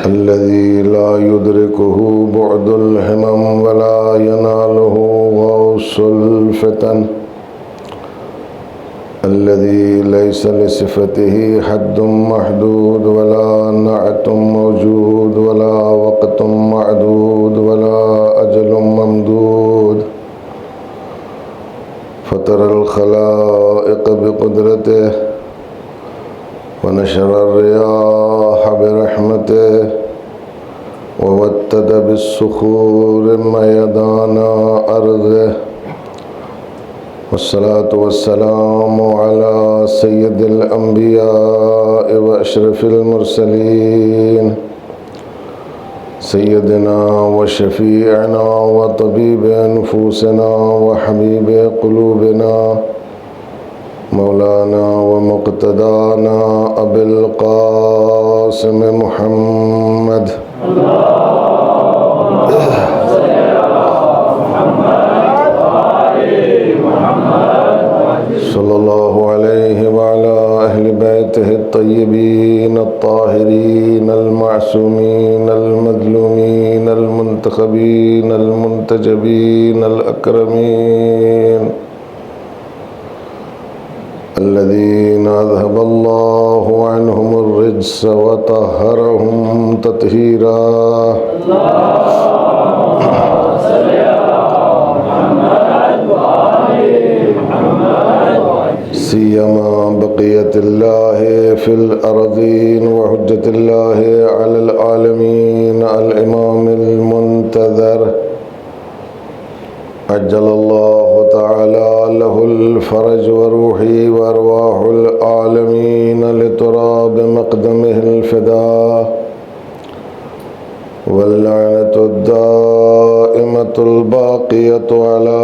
الذي لا يدركه بعد الهمم ولا يناله غوص الفتن الذي ليس لصفته حد محدود ولا نعت موجود ولا وقت معدود ولا أجل ممدود فطر الخلائق بقدرته ونشر الرياح برحمته ووتد بالصخور ميدان أرضه والصلاة والسلام على سيد الأنبياء وأشرف المرسلين سيدنا وشفيعنا وطبيب نفوسنا وحبيب قلوبنا مولانا ومقتدانا أبي القاسم محمد صلى الله عليه وعلى أهل بيته الطيبين الطاهرين المعصومين المظلومين المنتخبين المنتجبين الأكرمين الذين أذهب الله عنهم الرجس وطهرهم تطهيرا سيما بقية الله في الأرضين وحجة الله على العالمين الإمام المنتظر عجل الله تعالى له الفرج وروحي وأرواح العالمين لترى بمقدمه الفداء واللعنة الدائمة الباقية على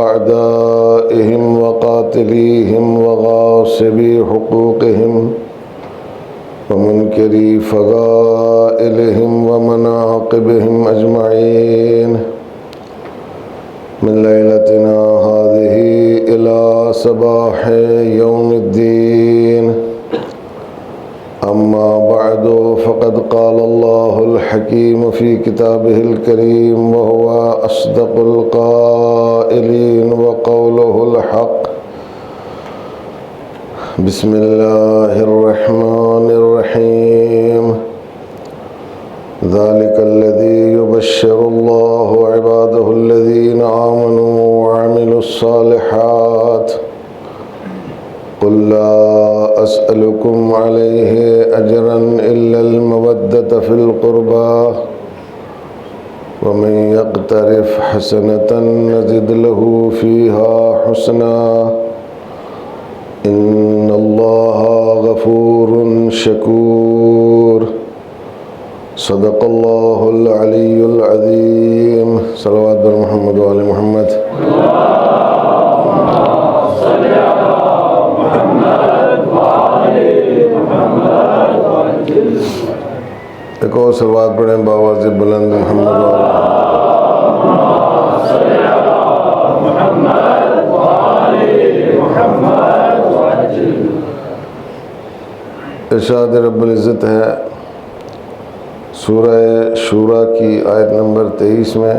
أعدائهم وقاتليهم وغاصبي حقوقهم ومنكري فضائلهم ومناقبهم أجمعين من ليلتنا هذه إلى صباح يوم الدين. أما بعد فقد قال الله الحكيم في كتابه الكريم وهو أصدق القائلين وقوله الحق بسم الله الرحمن الرحيم ذلك الذي يبشر الله عباده الذين آمنوا وعملوا الصالحات قل لا أسألكم عليه أجرا إلا المودة في القربى ومن يقترف حسنة نزد له فيها حسنا إن الله غفور شكور صدق الله العلي العظيم. صلوات بر محمد وآل محمد. ایک اور صلوات پڑھیں باواز بلند محمد ارشاد رب العزت ہے سورہ شورى کی آیت نمبر 23 میں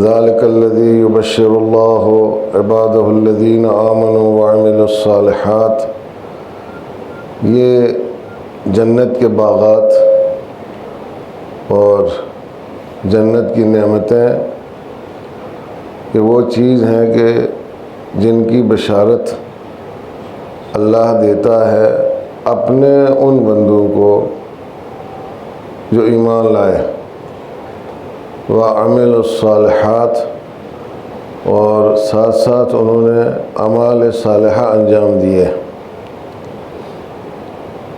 ذالک الذی یبشر اللہ عبادہ الذین آمنوا وعملوا الصالحات. یہ جنت کے باغات اور جنت کی نعمتیں یہ وہ چیز ہیں کہ جن کی بشارت اللہ دیتا ہے اپنے ان بندوں کو جو ایمان لائے وعمل الصالحات اور ساتھ ساتھ انہوں نے اعمال صالحہ انجام دیے.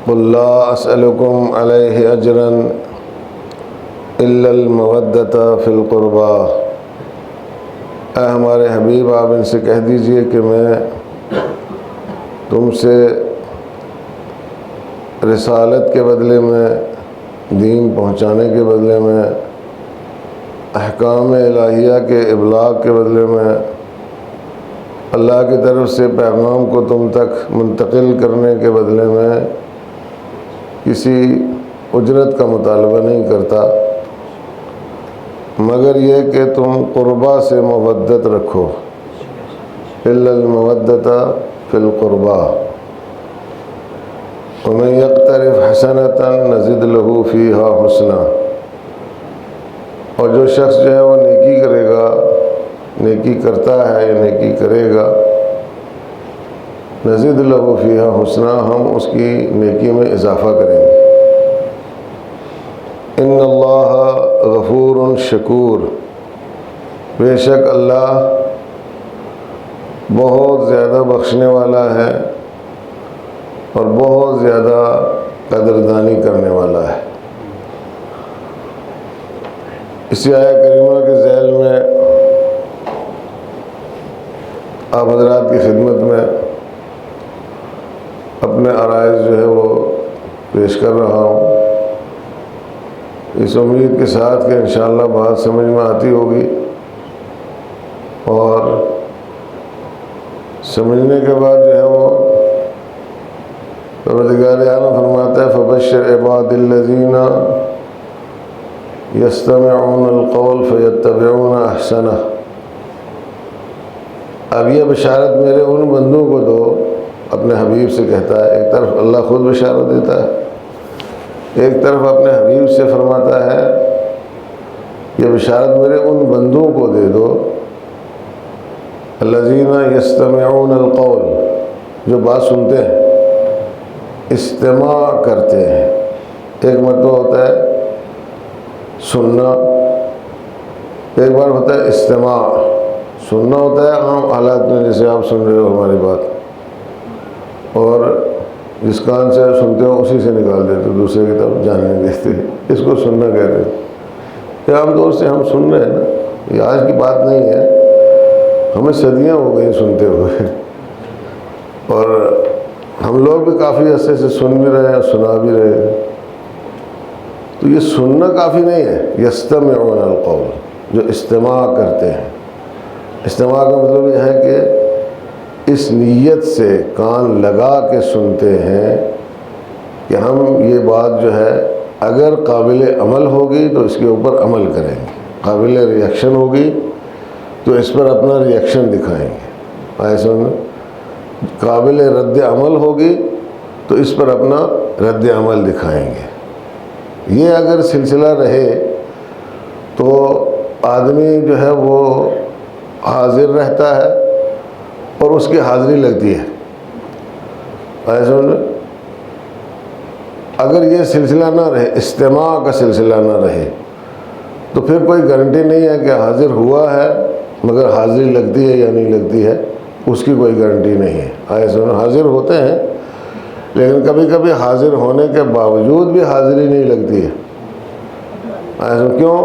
قل لا اسألكم علیہ اجرا الا المودۃ فی القربى. اے ہمارے حبیب آپ ان سے کہہ دیجئے کہ میں تم سے رسالت کے بدلے میں دین پہنچانے کے بدلے میں احکام الہیہ کے ابلاغ کے بدلے میں اللہ کی طرف سے پیغام کو تم تک منتقل کرنے کے بدلے میں کسی اجرت کا مطالبہ نہیں کرتا، مگر یہ کہ تم قربا سے مودت رکھو، الا المودۃ فی القربا، ومن یقترف حسنۃ نزد له فیہا حسنا، اور جو شخص جو ہے وہ نیکی کرے گا، نیکی کرتا ہے یا نیکی کرے گا، نزد له فیہا حسنا، ہم اس کی نیکی میں اضافہ کریں گے۔ ان اللہ غفور شکور، بے شک اللہ بہت زیادہ بخشنے والا ہے اور بہت زیادہ قدردانی کرنے والا ہے۔ اسی آیہ کریمہ کے ذیل میں آپ حضرات کی خدمت میں اپنے عرائض جو ہے وہ پیش کر رہا ہوں، اس امید کے ساتھ کہ انشاءاللہ بات سمجھ میں آتی ہوگی، اور سمجھنے کے بعد جو ہے وہ پروردگار عالم فرماتا ہے فبشر عباد الذین یستمعون القول فیتبعون احسنہ، اب یہ بشارت میرے ان بندوں کو دو، اپنے حبیب سے کہتا ہے، ایک طرف اللہ خود بشارت دیتا ہے، ایک طرف اپنے حبیب سے فرماتا ہے یہ بشارت میرے ان بندوں کو دے دو، الذین یستمعون القول، جو بات سنتے ہیں، استماع کرتے ہیں۔ ایک مرتبہ ہوتا ہے سننا، ایک بار ہوتا ہے استماع۔ سننا ہوتا ہے عام حالات میں، جیسے آپ سن رہے ہو ہماری بات، اور جس کان سے سنتے ہو اسی سے نکال دیتے ہو، دوسرے کی طرف جانے نہیں دیتے، اس کو سننا کہتے ہیں۔ کہ عام طور سے ہم سن رہے ہیں نا، یہ آج کی بات نہیں ہے، ہمیں صدیاں ہو گئی سنتے ہوئے، اور ہم لوگ بھی کافی عرصے سے سن بھی رہے ہیں، سنا بھی رہے ہیں۔ تو یہ سننا کافی نہیں ہے، یستمعون القول، جو استماع کرتے ہیں۔ استماع کا مطلب یہ ہے کہ اس نیت سے کان لگا کے سنتے ہیں کہ ہم یہ بات جو ہے اگر قابل عمل ہوگی تو اس کے اوپر عمل کریں گے، قابل ریئیکشن ہوگی تو اس پر اپنا ریئیکشن دکھائیں گے، ایسا قابل رد عمل ہوگی تو اس پر اپنا رد عمل دکھائیں گے۔ یہ اگر سلسلہ رہے تو آدمی جو ہے وہ حاضر رہتا ہے اور اس کی حاضری لگتی ہے، ایسا اگر یہ سلسلہ نہ رہے، استماع کا سلسلہ نہ رہے، تو پھر کوئی گارنٹی نہیں ہے کہ حاضر ہوا ہے مگر حاضری لگتی ہے یا نہیں لگتی ہے، اس کی کوئی گارنٹی نہیں ہے۔ ایسا حاضر ہوتے ہیں لیکن کبھی کبھی حاضر ہونے کے باوجود بھی حاضری نہیں لگتی ہے، ایسا کیوں؟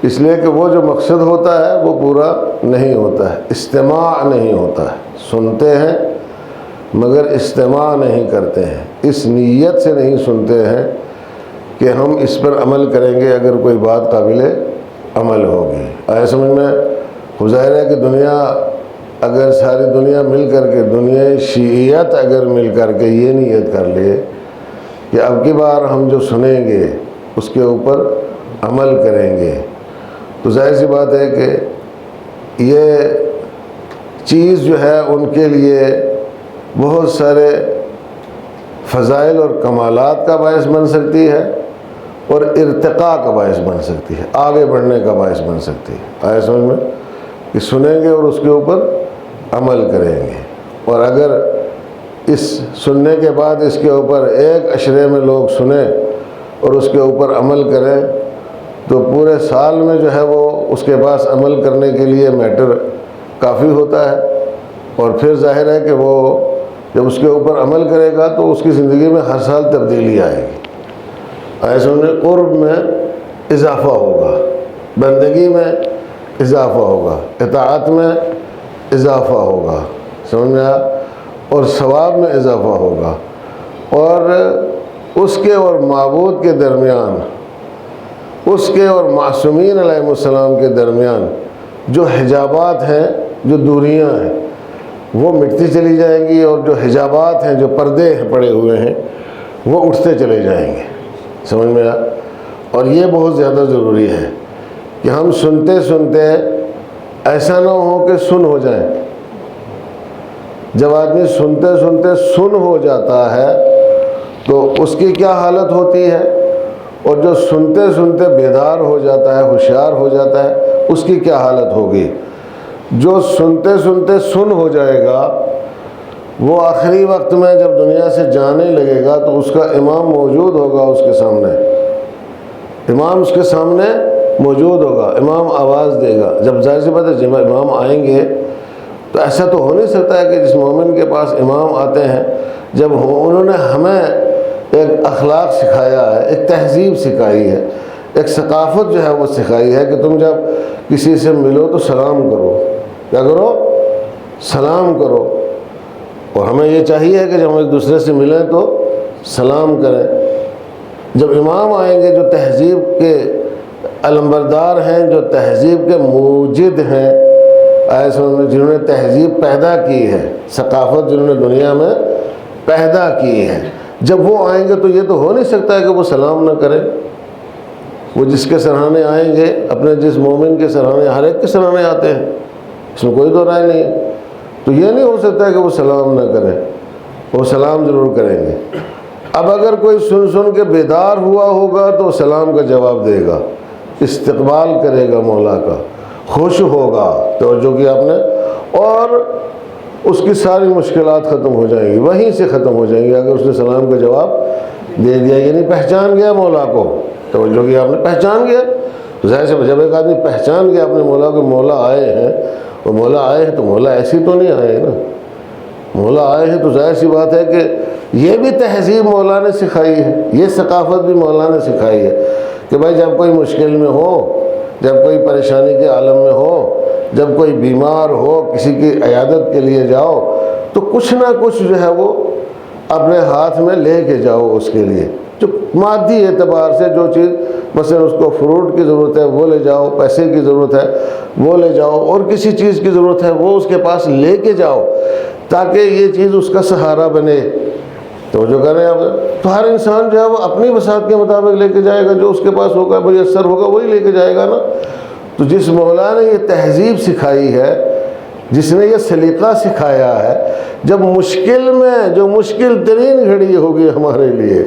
اس لیے کہ وہ جو مقصد ہوتا ہے وہ پورا نہیں ہوتا ہے، استماع نہیں ہوتا ہے، سنتے ہیں مگر استماع نہیں کرتے ہیں، اس نیت سے نہیں سنتے ہیں کہ ہم اس پر عمل کریں گے اگر کوئی بات قابل عمل ہوگی۔ آیا سمجھ میں؟ ظاہر ہے کہ دنیا اگر ساری دنیا مل کر کے، دنیا شیعیت اگر مل کر کے یہ نیت کر لے کہ اب کی بار ہم جو سنیں گے اس کے اوپر عمل کریں گے، تو ظاہر سی بات ہے کہ یہ چیز جو ہے ان کے لیے بہت سارے فضائل اور کمالات کا باعث بن سکتی ہے اور ارتقاء کا باعث بن سکتی ہے، آگے بڑھنے کا باعث بن سکتی ہے۔ آیا سمجھ میں؟ کہ سنیں گے اور اس کے اوپر عمل کریں گے، اور اگر اس سننے کے بعد اس کے اوپر ایک عشرے میں لوگ سنیں اور اس کے اوپر عمل کریں تو پورے سال میں جو ہے وہ اس کے پاس عمل کرنے کے لیے میٹر کافی ہوتا ہے، اور پھر ظاہر ہے کہ وہ جب اس کے اوپر عمل کرے گا تو اس کی زندگی میں ہر سال تبدیلی آئے گی، ایسے انہیں قرب میں اضافہ ہوگا، بندگی میں اضافہ ہوگا، اطاعت میں اضافہ ہوگا، سمجھ میں آیا، اور ثواب میں اضافہ ہوگا، اور اس کے اور معبود کے درمیان، اس کے اور معصومین علیہ السلام کے درمیان جو حجابات ہیں، جو دوریاں ہیں، وہ مٹتی چلی جائیں گی، اور جو حجابات ہیں، جو پردے پڑے ہوئے ہیں، وہ اٹھتے چلے جائیں گے۔ سمجھ میں آیا؟ اور یہ بہت زیادہ ضروری ہے کہ ہم سنتے سنتے ایسا نہ ہو کہ سن ہو جائیں۔ جب آدمی سنتے سنتے سن ہو جاتا ہے تو اس کی کیا حالت ہوتی ہے، اور جو سنتے سنتے بیدار ہو جاتا ہے، ہوشیار ہو جاتا ہے، اس کی کیا حالت ہوگی۔ جو سنتے سنتے سن ہو جائے گا وہ آخری وقت میں جب دنیا سے جانے لگے گا تو اس کا امام موجود ہوگا، اس کے سامنے امام اس کے سامنے موجود ہوگا، امام آواز دے گا۔ جب ظاہر سی بات ہے جب امام آئیں گے تو ایسا تو ہو نہیں سکتا ہے کہ جس مومن کے پاس امام آتے ہیں، جب انہوں نے ہمیں ایک اخلاق سکھایا ہے، ایک تہذیب سکھائی ہے، ایک ثقافت جو ہے وہ سکھائی ہے کہ تم جب کسی سے ملو تو سلام کرو۔ کیا کرو؟ سلام کرو۔ اور ہمیں یہ چاہیے کہ جب ہم ایک دوسرے سے ملیں تو سلام کریں۔ جب امام آئیں گے جو تہذیب کے علمبردار ہیں، جو تہذیب کے موجد ہیں، جنہوں نے تہذیب پیدا کی ہے، ثقافت جنہوں نے دنیا میں پیدا کی ہے، جب وہ آئیں گے تو یہ تو ہو نہیں سکتا ہے کہ وہ سلام نہ کریں۔ وہ جس کے سراہنے آئیں گے، اپنے جس مومن کے سراہنے، ہر ایک کے سراہنے آتے ہیں، اس میں کوئی دو رائے نہیں ہے، تو یہ نہیں ہو سکتا ہے کہ وہ سلام نہ کریں، وہ سلام ضرور کریں گے۔ اب اگر کوئی سن سن کے بیدار ہوا ہوگا تو سلام کا جواب دے گا، استقبال کرے گا مولا کا، خوش ہوگا، توجہ کی آپ نے، اور اس کی ساری مشکلات ختم ہو جائیں گی، وہیں سے ختم ہو جائیں گی اگر اس نے سلام کا جواب دے دیا، یعنی پہچان گیا مولا کو۔ توجہ کی آپ نے، پہچان گیا۔ ظاہر سے جب ایک آدمی پہچان گیا اپنے مولا کو، مولا آئے ہیں، اور مولا آئے ہیں تو مولا ایسی تو نہیں آئے ہیں نا، مولا آئے ہیں تو ظاہر سی بات ہے کہ یہ بھی تہذیب مولا نے سکھائی ہے، یہ ثقافت بھی مولا نے سکھائی ہے کہ بھائی جب کوئی مشکل میں ہو، جب کوئی پریشانی کے عالم میں ہو، جب کوئی بیمار ہو، کسی کی عیادت کے لیے جاؤ تو کچھ نہ کچھ جو ہے وہ اپنے ہاتھ میں لے کے جاؤ اس کے لیے، جو مادی اعتبار سے جو چیز، مثلا اس کو فروٹ کی ضرورت ہے وہ لے جاؤ، پیسے کی ضرورت ہے وہ لے جاؤ، اور کسی چیز کی ضرورت ہے وہ اس کے پاس لے کے جاؤ تاکہ یہ چیز اس کا سہارا بنے۔ تو جو کریں آپ، تو ہر انسان جو ہے وہ اپنی بساط کے مطابق لے کے جائے گا، جو اس کے پاس ہوگا میسر ہوگا وہی لے کے جائے گا نا۔ تو جس مولا نے یہ تہذیب سکھائی ہے، جس نے یہ سلیقہ سکھایا ہے، جب مشکل میں، جو مشکل ترین گھڑی ہوگی ہمارے لیے،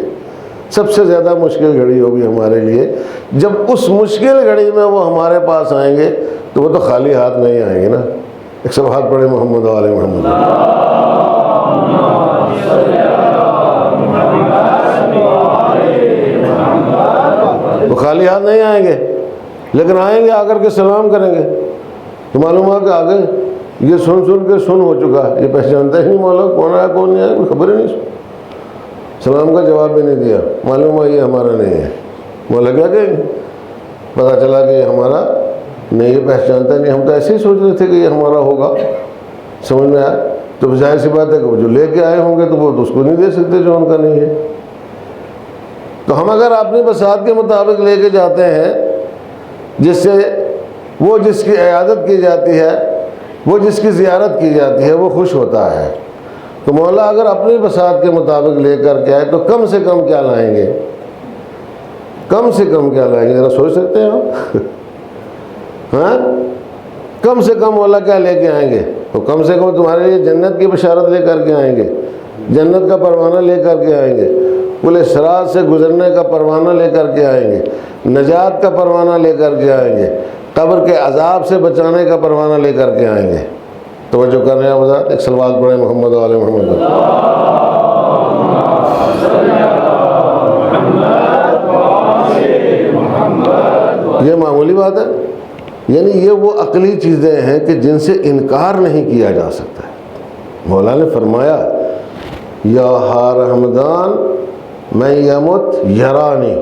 سب سے زیادہ مشکل گھڑی ہوگی ہمارے لیے، جب اس مشکل گھڑی میں وہ ہمارے پاس آئیں گے تو وہ تو خالی ہاتھ نہیں آئیں گے نا۔ ایک سب ہاتھ پڑھے محمد و آل محمد۔ وہ خالی ہاتھ نہیں آئیں گے، لیکن آئیں گے آ کر کے سلام کریں گے تو معلوم ہوا کہ آگے یہ سن سن کے سن ہو چکا ہے، یہ پہچانتا ہی نہیں مولا کون آیا کون نہیں آیا، کوئی خبر ہی نہیں، سلام کا جواب بھی نہیں دیا، معلوم ہوا یہ ہمارا نہیں ہے۔ مولا کیا کہیں گے؟ پتہ چلا کہ یہ ہمارا نہیں، یہ پہچانتا نہیں، ہم تو ایسے ہی سوچ رہے تھے کہ یہ ہمارا ہوگا۔ سمجھ میں آیا؟ تو ظاہر سی بات ہے کہ وہ جو لے کے آئے ہوں گے تو وہ تو اس کو نہیں دے سکتے جو ان کا نہیں ہے۔ تو ہم اگر اپنی بساط کے مطابق لے کے جاتے ہیں، جس سے وہ جس کی عیادت کی جاتی ہے، وہ جس کی زیارت کی جاتی ہے، وہ خوش ہوتا ہے، تو مولا اگر اپنی بساط کے مطابق لے کر کے آئے تو کم سے کم کیا لائیں گے؟ کم سے کم کیا لائیں گے؟ ذرا سوچ سکتے ہیں آپ؟ ہاں، کم سے کم مولا کیا لے کے آئیں گے؟ تو کم سے کم تمہارے لیے جنت کی بشارت لے کر کے آئیں گے، جنت کا پروانہ لے کر کے آئیں گے، پل صراط سے گزرنے کا پروانہ لے کر کے آئیں گے، نجات کا پروانہ لے کر کے آئیں گے، قبر کے عذاب سے بچانے کا پروانہ لے کر کے آئیں گے۔ توجہ کر رہے ہیں حضرات؟ ایک صلوات پڑھیں محمد و آل محمد۔ یہ معمولی بات ہے، یعنی یہ وہ عقلی چیزیں ہیں کہ جن سے انکار نہیں کیا جا سکتا ہے۔ مولا نے فرمایا یا ہار حمدان میں یمت یرانی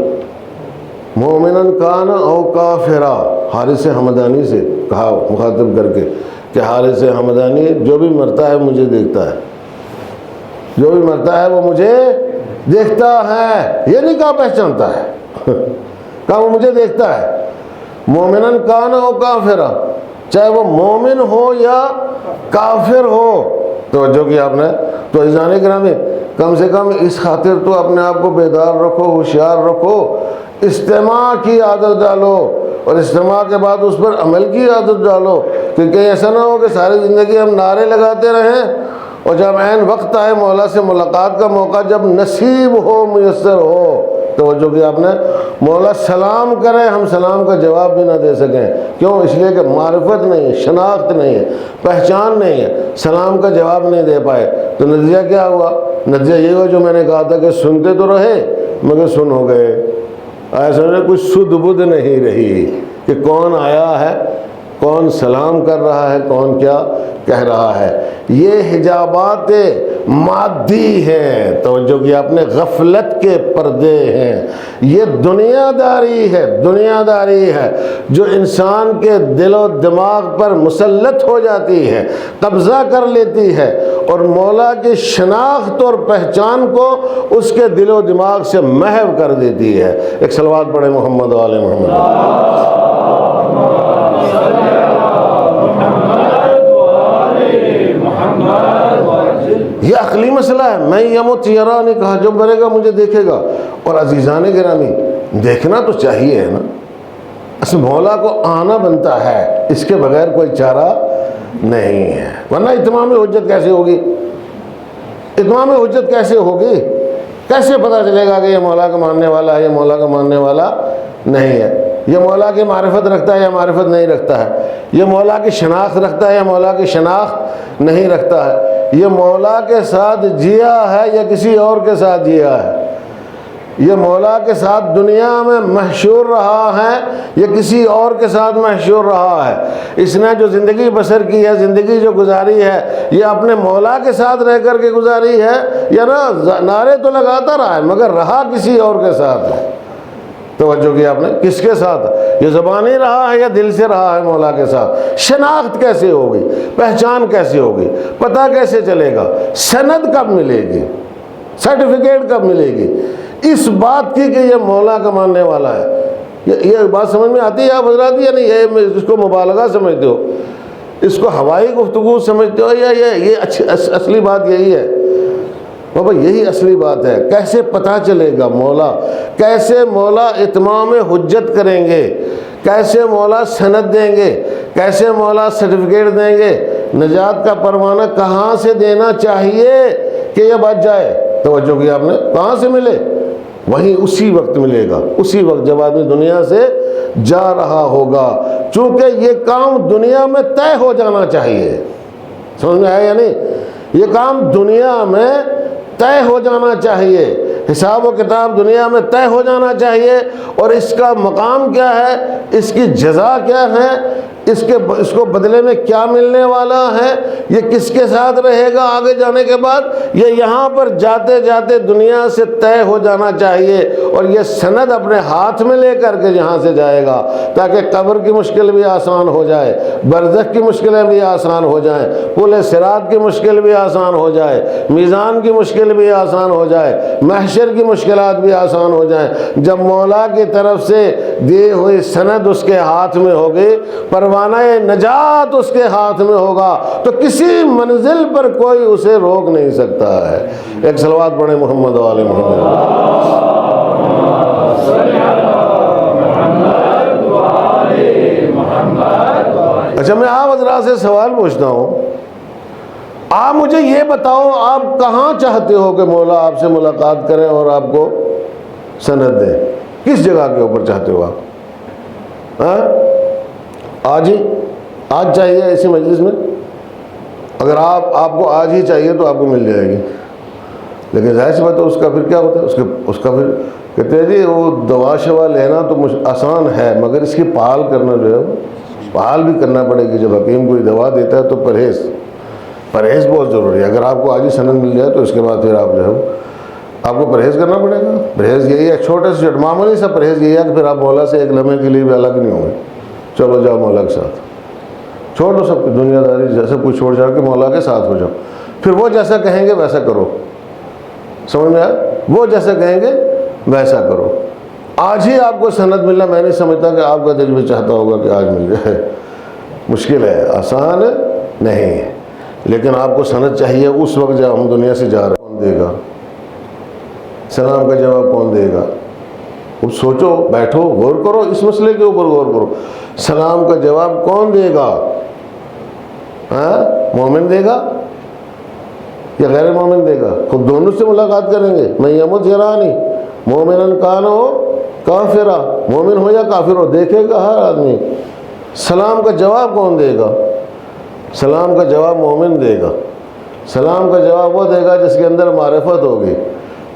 مومنن کانا او کافرا، حارث حمدانی سے کہا مخاطب کر کے کہ حارث حمدانی جو بھی مرتا ہے مجھے دیکھتا ہے، جو بھی مرتا ہے وہ مجھے دیکھتا ہے، یہ نہیں کہا پہچانتا ہے، کہا وہ مجھے دیکھتا ہے۔ مومنن کانا او کافرا، چاہے وہ مومن ہو یا کافر ہو۔ توجہ کی آپ نے؟ تو عزیزان گرامی، کم سے کم اس خاطر تو اپنے آپ کو بیدار رکھو، ہوشیار رکھو، استماع کی عادت ڈالو، اور استماع کے بعد اس پر عمل کی عادت ڈالو، کہ کہیں ایسا نہ ہو کہ ساری زندگی ہم نعرے لگاتے رہیں اور جب عین وقت آئے مولا سے ملاقات کا موقع جب نصیب ہو، میسر ہو، توجہ کی آپ نے، مولا سلام کرے، ہم سلام کا جواب بھی نہ دے سکیں۔ کیوں؟ اس لیے کہ معرفت نہیں ہے، شناخت نہیں ہے، پہچان نہیں ہے، سلام کا جواب نہیں دے پائے۔ تو نتیجہ کیا ہوا؟ نتیجہ یہ ہوا جو میں نے کہا تھا کہ سنتے تو رہے مگر سن ہو گئے۔ ایسا نہیں، کوئی سدھ بدھ نہیں رہی کہ کون آیا ہے، کون سلام کر رہا ہے، کون کیا کہہ رہا ہے۔ یہ حجابات مادی ہیں، توجہ کی آپ نے، غفلت کے پردے ہیں۔ یہ دنیا داری ہے، دنیا داری ہے جو انسان کے دل و دماغ پر مسلط ہو جاتی ہے، قبضہ کر لیتی ہے، اور مولا کی شناخت اور پہچان کو اس کے دل و دماغ سے محو کر دیتی ہے۔ ایک صلوات پڑھے محمد و آل محمد۔ یہ عقلی مسئلہ ہے۔ میں یمت یرانی کہا، جو مرے گا مجھے دیکھے گا۔ اور عزیزان گرامی، دیکھنا تو چاہیے ہے نا، اس مولا کو آنا بنتا ہے، اس کے بغیر کوئی چارہ نہیں ہے، ورنہ اتمام حجت کیسے ہوگی؟ اتمام حجت کیسے ہوگی؟ کیسے پتہ چلے گا کہ یہ مولا کا ماننے والا ہے، یہ مولا کا ماننے والا نہیں ہے؟ یہ مولا کی معرفت رکھتا ہے یا معرفت نہیں رکھتا ہے؟ یہ مولا کی شناخت رکھتا ہے یا مولا کی شناخت نہیں رکھتا ہے؟ یہ مولا کے ساتھ جیا ہے یا کسی اور کے ساتھ جیا ہے؟ یہ مولا کے ساتھ دنیا میں محشور رہا ہے یا کسی اور کے ساتھ محشور رہا ہے؟ اس نے جو زندگی بسر کی ہے، زندگی جو گزاری ہے، یہ اپنے مولا کے ساتھ رہ کر کے گزاری ہے یا نہ نعرے تو لگاتا رہا ہے مگر رہا کسی اور کے ساتھ ہے؟ توجہ کی آپ نے، کس کے ساتھ؟ یہ زبانی رہا ہے یا دل سے رہا ہے مولا کے ساتھ؟ شناخت کیسے ہوگی؟ پہچان کیسے ہوگی؟ پتہ کیسے چلے گا؟ سند کب ملے گی؟ سرٹیفکیٹ کب ملے گی اس بات کی کہ یہ مولا کا ماننے والا ہے؟ یہ بات سمجھ میں آتی ہے آپ حضرات یا نہیں؟ یہ اس کو مبالغہ سمجھتے ہو، اس کو ہوائی گفتگو سمجھتے ہو، یا یہ اصلی بات یہی ہے؟ بابا یہی اصلی بات ہے۔ کیسے پتہ چلے گا مولا؟ کیسے مولا اتمام حجت کریں گے؟ کیسے مولا سند دیں گے؟ کیسے مولا سرٹیفکیٹ دیں گے؟ نجات کا پروانہ کہاں سے دینا چاہیے کہ یہ بچ جائے؟ توجہ کی آپ نے، کہاں سے ملے؟ وہیں اسی وقت ملے گا، اسی وقت جب آدمی دنیا سے جا رہا ہوگا، چونکہ یہ کام دنیا میں طے ہو جانا چاہیے۔ سمجھ میں آیا یا نہیں؟ یہ کام دنیا میں طے ہو جانا چاہیے، حساب و کتاب دنیا میں طے ہو جانا چاہیے، اور اس کا مقام کیا ہے، اس کی جزا کیا ہے، اس کو بدلے میں کیا ملنے والا ہے، یہ کس کے ساتھ رہے گا آگے جانے کے بعد، یہ یہاں پر جاتے جاتے دنیا سے طے ہو جانا چاہیے، اور یہ سند اپنے ہاتھ میں لے کر کے یہاں سے جائے گا، تاکہ قبر کی مشکل بھی آسان ہو جائے، برزخ کی مشکلیں بھی آسان ہو جائیں، پل صراط کی مشکل بھی آسان ہو جائے، میزان کی مشکل بھی آسان ہو جائے، محشر کی مشکلات بھی آسان ہو جائیں۔ جب مولا کی طرف سے دی ہوئی سند اس کے ہاتھ میں ہوگی، پروانہ نجات اس کے ہاتھ میں ہوگا، تو کسی منزل پر کوئی اسے روک نہیں سکتا ہے۔ ایک صلوات پڑھیں محمد و آل محمد۔ اچھا، میں آپ حضرات سے سوال پوچھتا ہوں، آپ مجھے یہ بتاؤ، آپ کہاں چاہتے ہو کہ مولا آپ سے ملاقات کریں اور آپ کو سند دیں؟ کس جگہ کے اوپر چاہتے ہو آپ؟ آج ہی؟ آج چاہیے اسی مجلس میں؟ اگر آپ کو آج ہی چاہیے تو آپ کو مل جائے گی، لیکن ظاہر سی بات ہے اس کا پھر کیا ہوتا ہے، اس کا پھر کہتے ہیں جی وہ دوا شوا لینا تو آسان ہے، مگر اس کی پال کرنا جو ہے پال بھی کرنا پڑے گی۔ جب حکیم کوئی دوا دیتا ہے تو پرہیز بہت ضروری ہے۔ اگر آپ کو آج ہی سند مل جائے تو اس کے بعد پھر آپ جو ہے آپ کو پرہیز کرنا پڑے گا۔ پرہیز یہی ہے، چھوٹے سے معمولی سا پرہیز یہی ہے کہ پھر آپ مولا سے ایک لمحے کے لیے بھی الگ نہیں ہوں گے۔ چلو جاؤ مولا کے ساتھ، چھوڑ دو سب دنیا داری جیسے کچھ چھوڑ جاؤ کہ مولا کے ساتھ ہو جاؤ، پھر وہ جیسا کہیں گے ویسا کرو۔ سمجھ میں آیا؟ وہ جیسا کہیں گے ویسا کرو۔ آج ہی آپ کو سند ملنا، میں نہیں سمجھتا کہ آپ کا دل بھی چاہتا ہوگا کہ آج مل جائے، مشکل ہے، آسان نہیں ہے، لیکن آپ کو سند چاہیے اس وقت جب ہم دنیا سے جا رہے ہیں۔ کون دے گا؟ سلام کا جواب کون دے گا؟ اب سوچو، بیٹھو، غور کرو، اس مسئلے کے اوپر غور کرو. سلام کا جواب کون دے گا؟ مومن دے گا یا غیر مومن دے گا؟ خود دونوں سے ملاقات کریں گے. میں یمت یرانی مومنن کان ہو کافرا، مومن ہو یا کافر ہو، دیکھے گا ہر آدمی. سلام کا جواب کون دے گا؟ سلام کا جواب مومن دے گا. سلام کا جواب وہ دے گا جس کے اندر معرفت ہوگی،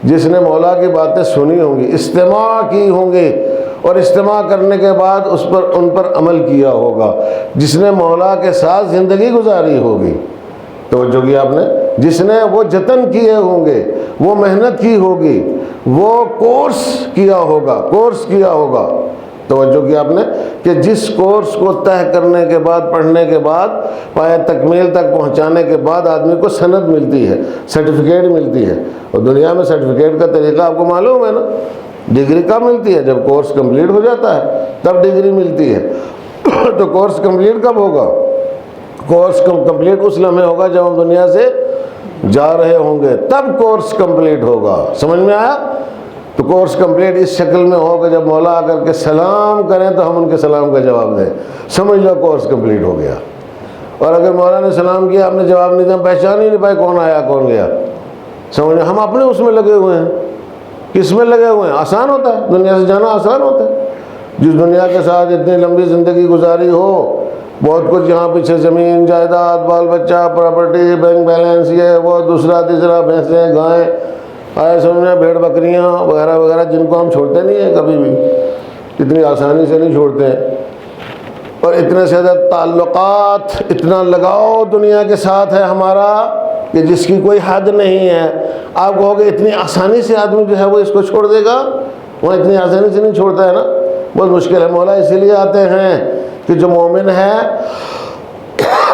جس نے مولا کی باتیں سنی ہوں گی، استماع کی ہوں گی، اور استماع کرنے کے بعد ان پر عمل کیا ہوگا، جس نے مولا کے ساتھ زندگی گزاری ہوگی. توجہ کیا آپ نے؟ جس نے وہ جتن کیے ہوں گے، وہ محنت کی ہوگی، وہ کورس کیا ہوگا. توجہ کیا آپ نے کہ جس کورس کو طے کرنے کے بعد، پڑھنے کے بعد، پائے تکمیل تک پہنچانے کے بعد آدمی کو سند ملتی ہے، سرٹیفکیٹ ملتی ہے. اور دنیا میں سرٹیفکیٹ کا طریقہ آپ کو معلوم ہے نا. ڈگری کب ملتی ہے؟ جب کورس کمپلیٹ ہو جاتا ہے تب ڈگری ملتی ہے. تو کورس کمپلیٹ کب ہوگا؟ کورس کمپلیٹ اس لمحے ہوگا جب ہم دنیا سے جا رہے ہوں گے، تب کورس کمپلیٹ ہوگا. سمجھ میں آیا؟ تو کورس کمپلیٹ اس شکل میں ہوگا جب مولا آ کر کے سلام کریں تو ہم ان کے سلام کا جواب دیں. سمجھ لو کورس کمپلیٹ ہو گیا. اور اگر مولا نے سلام کیا، ہم نے جواب نہیں دیا، پہچان ہی نہیں پائے کون آیا کون گیا، سمجھ ہم اپنے اس میں لگے ہوئے ہیں. کس میں لگے ہوئے ہیں؟ آسان ہوتا ہے دنیا سے جانا، آسان ہوتا ہے. جس دنیا کے ساتھ اتنی لمبی زندگی گزاری ہو، بہت کچھ یہاں پیچھے زمین جائیداد، بال بچہ، پراپرٹی، بینک بیلنس، یہ وہ دوسرا تیسرا، بھینسیں، گائیں، آئے سمجھنا، بھیڑ بکریاں وغیرہ وغیرہ، جن کو ہم چھوڑتے نہیں ہیں کبھی بھی، اتنی آسانی سے نہیں چھوڑتے ہیں. اور اتنے سے زیادہ تعلقات، اتنا لگاؤ دنیا کے ساتھ ہے ہمارا کہ جس کی کوئی حد نہیں ہے. آپ کہو گے اتنی آسانی سے آدمی جو ہے وہ اس کو چھوڑ دے گا؟ وہ اتنی آسانی سے نہیں چھوڑتا ہے نا، بہت مشکل ہے. مولا اسی لیے آتے ہیں کہ جو مومن ہے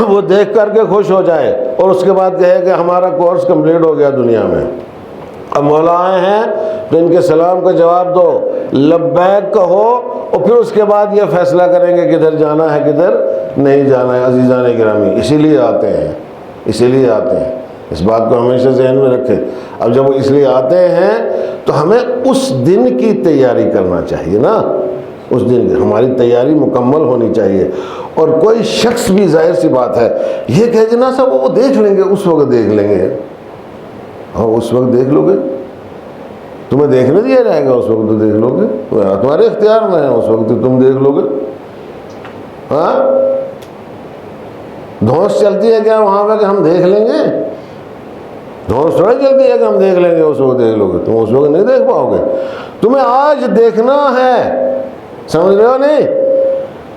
وہ دیکھ کر کے خوش ہو جائے اور اس کے بعد کہے کہ ہمارا کورس کمپلیٹ ہو گیا دنیا میں. اب مولا آئے ہیں تو ان کے سلام کا جواب دو، لبیک کہو، اور پھر اس کے بعد یہ فیصلہ کریں گے کدھر جانا ہے کدھر نہیں جانا ہے. عزیزان گرامی، اسی لیے آتے ہیں، اسی لیے آتے ہیں. اس بات کو ہمیشہ ذہن میں رکھیں. اب جب وہ اس لیے آتے ہیں تو ہمیں اس دن کی تیاری کرنا چاہیے نا. اس دن کی ہماری تیاری مکمل ہونی چاہیے. اور کوئی شخص بھی، ظاہر سی بات ہے، یہ کہے کہ نا صاحب وہ دیکھ لیں گے، اس وقت دیکھ لیں گے. ہاں اس وقت دیکھ لو گے، تمہیں دیکھنے دیا جائے گا، اس وقت تو دیکھ لو گے، تمہارے اختیار میں ہے، اس وقت تم دیکھ لو گے. ہاں دھوس چلتی ہے کیا وہاں پہ کہ ہم دیکھ لیں گے؟ دھوس تھوڑا چلتی ہے کہ ہم دیکھ لیں گے، اس وقت دیکھ لو گے. تم اس وقت نہیں دیکھ پاؤ گے. تمہیں آج دیکھنا ہے، سمجھ رہے ہو نہیں؟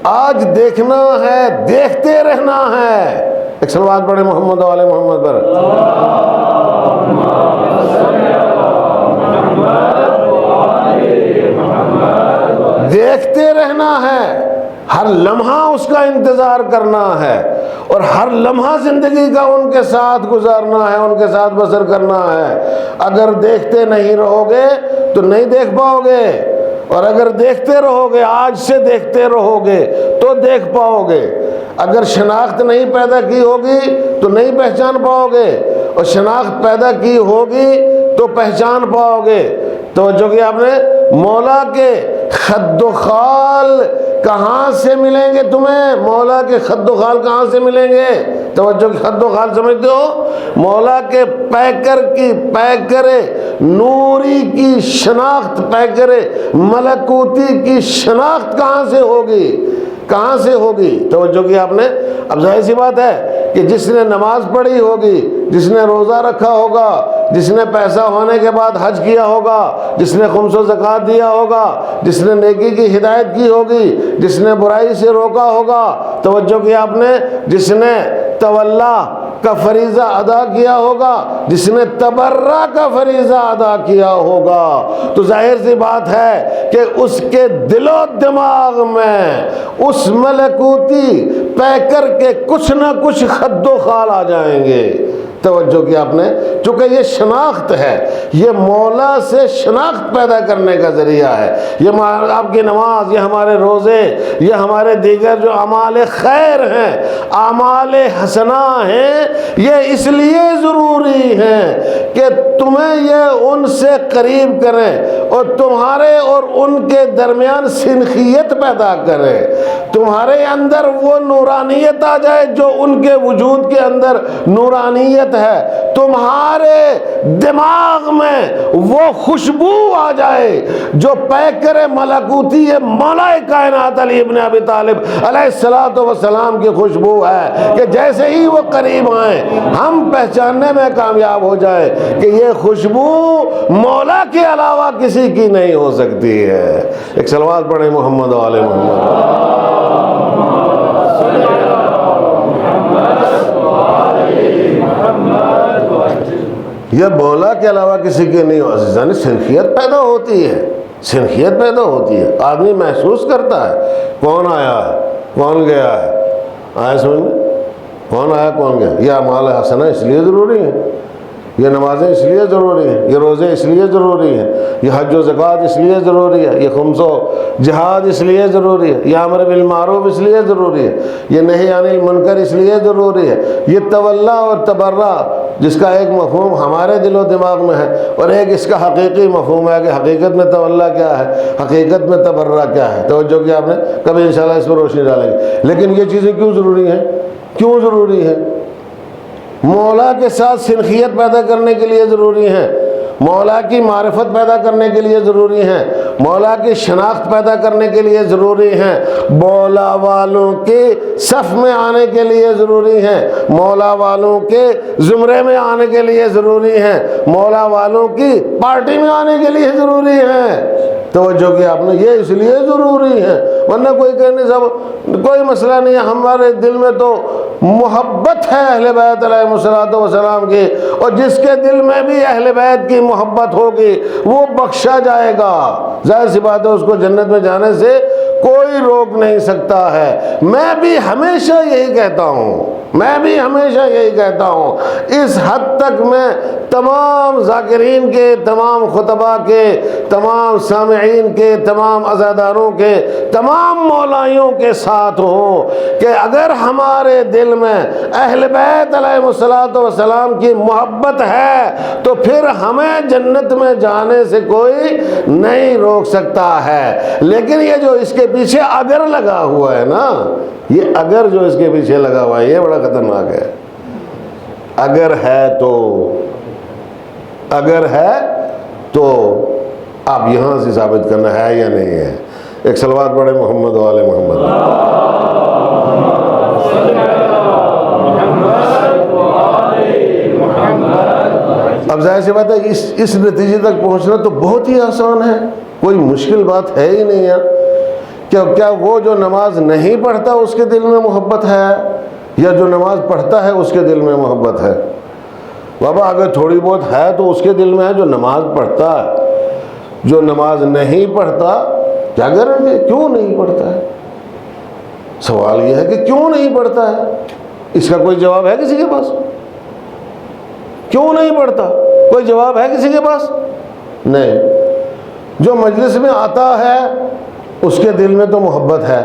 آج دیکھنا ہے، دیکھتے رہنا ہے. ایک صلوات پڑھے محمد والے محمد پر. دیکھتے رہنا ہے، ہر لمحہ اس کا انتظار کرنا ہے، اور ہر لمحہ زندگی کا ان کے ساتھ گزارنا ہے، ان کے ساتھ بسر کرنا ہے. اگر دیکھتے نہیں رہو گے تو نہیں دیکھ پاؤ گے، اور اگر دیکھتے رہو گے، آج سے دیکھتے رہو گے تو دیکھ پاؤ گے. اگر شناخت نہیں پیدا کی ہوگی تو نہیں پہچان پاؤ گے، اور شناخت پیدا کی ہوگی تو پہچان پاؤ گے. توجہ کی آپ نے؟ مولا کے خد و خال کہاں سے ملیں گے تمہیں؟ مولا کے خد و خال کہاں سے ملیں گے؟ توجہ کی، خد و خال سمجھتے ہو؟ مولا کے پیکر کی، پیکر نوری کی شناخت، پیکر ملکوتی کی شناخت کہاں سے ہوگی؟ کہاں سے ہوگی؟ توجہ کی آپ نے؟ اب ظاہر سی بات ہے کہ جس نے نماز پڑھی ہوگی، جس نے روزہ رکھا ہوگا، جس نے پیسہ ہونے کے بعد حج کیا ہوگا، جس نے خمس و زکوٰۃ دیا ہوگا، جس نے نیکی کی ہدایت کی ہوگی، جس نے برائی سے روکا ہوگا، توجہ کی آپ نے؟ جس نے تولا کا فریضہ ادا کیا ہوگا، جس نے تبرع کا فریضہ ادا کیا ہوگا، تو ظاہر سی بات ہے کہ اس کے دل و دماغ میں اس ملکوتی پیکر کے کچھ نہ کچھ خد و خال آ جائیں گے. توجہ کی آپ نے، چونکہ یہ شناخت ہے، یہ مولا سے شناخت پیدا کرنے کا ذریعہ ہے۔ یہ آپ کی نماز، یہ ہمارے روزے، یہ ہمارے دیگر جو اعمال خیر ہیں، اعمال حسنہ ہیں، یہ اس لیے ضروری ہیں کہ تمہیں یہ ان سے قریب کریں اور تمہارے اور ان کے درمیان سنخیت پیدا کریں، تمہارے اندر وہ نورانیت آ جائے جو ان کے وجود کے اندر نورانیت ہے، تمہارے دماغ میں وہ خوشبو آ جائے جو پیکر ملکوتی مولا کائنات علی ابن ابی طالب علیہ السلام کی خوشبو ہے، کہ جیسے ہی وہ قریب آئیں ہم پہچاننے میں کامیاب ہو جائے کہ یہ خوشبو مولا کے علاوہ کسی کی نہیں ہو سکتی ہے۔ ایک صلوات پڑھیں محمد و آل محمد۔ یہ مولا کے علاوہ کسی کی نہیں ہو سکتی، سنخیت پیدا ہوتی ہے، سنخیت پیدا ہوتی ہے، آدمی محسوس کرتا ہے کون آیا ہے کون گیا ہے، آیا سمجھ میں، کون آیا کون گیا۔ یہ اعمال حسنہ اس لیے ضروری ہیں، یہ نمازیں اس لیے ضروری ہیں، یہ روزے اس لیے ضروری ہیں، یہ حج و زکوٰۃ اس لیے ضروری ہے، یہ خمس و جہاد اس لیے ضروری ہے، یہ امر بالمعروف اس لیے ضروری ہے، یہ نہی عن المنکر اس لیے ضروری ہے، یہ تولا اور تبرع جس کا ایک مفہوم ہمارے دل و دماغ میں ہے اور ایک اس کا حقیقی مفہوم ہے کہ حقیقت میں تولا کیا ہے، حقیقت میں تبرع کیا ہے، توجہ کیا آپ نے، کبھی انشاءاللہ اس پر روشنی ڈالیں گے۔ لیکن یہ چیزیں کیوں ضروری ہیں، کیوں ضروری ہے؟ مولا کے ساتھ سنخیت پیدا کرنے کے لیے ضروری ہیں، مولا کی معرفت پیدا کرنے کے لیے ضروری ہیں، مولا کی شناخت پیدا کرنے کے لیے ضروری ہیں، مولا والوں کے صف میں آنے کے لیے ضروری ہیں، مولا والوں کے زمرے میں آنے کے لیے ضروری ہیں، مولا والوں کی پارٹی میں آنے کے لیے ضروری ہیں۔ توجہ کی آپ نے، یہ اس لیے ضروری ہے، ورنہ کوئی کہنے سب کوئی مسئلہ نہیں ہے، ہمارے دل میں تو محبت ہے اہل بیت علیہ السلام کی، اور جس کے دل میں بھی اہل بیت کی محبت ہوگی وہ بخشا جائے گا، ظاہر سی بات ہے اس کو جنت میں جانے سے کوئی روک نہیں سکتا ہے۔ میں بھی ہمیشہ یہی کہتا ہوں، میں بھی ہمیشہ یہی کہتا ہوں، اس حد تک میں تمام ذاکرین کے، تمام خطبہ کے، تمام سامعین کے، تمام عزاداروں کے، تمام مولائیوں کے ساتھ ہوں کہ اگر ہمارے دل میں اہل بیت علیہ السلام کی محبت ہے تو پھر ہمیں جنت میں جانے سے کوئی نہیں روک سکتا ہے۔ لیکن یہ جو اس کے پیچھے اگر لگا ہوا ہے نا، یہ اگر جو اس کے پیچھے لگا ہوا ہے یہ بڑا خطرناک ہے۔ اگر ہے تو، اگر ہے تو آپ یہاں سے ثابت کرنا ہے یا نہیں ہے۔ ایک صلوات پڑھے محمد و آل محمد۔ اب ظاہر سی بات ہے اس نتیجے تک پہنچنا تو بہت ہی آسان ہے، کوئی مشکل بات ہے ہی نہیں ہے۔ کیا وہ جو نماز نہیں پڑھتا اس کے دل میں محبت ہے، یا جو نماز پڑھتا ہے اس کے دل میں محبت ہے؟ بابا اگر تھوڑی بہت ہے تو اس کے دل میں ہے جو نماز پڑھتا ہے، جو نماز نہیں پڑھتا کیا گارنٹی کیوں نہیں پڑھتا ہے؟ سوال یہ ہے کہ کیوں نہیں پڑھتا ہے، اس کا کوئی جواب ہے کسی کے پاس؟ کیوں نہیں پڑھتا کوئی جواب ہے کسی کے پاس؟ نہیں۔ جو مجلس میں آتا ہے اس کے دل میں تو محبت ہے،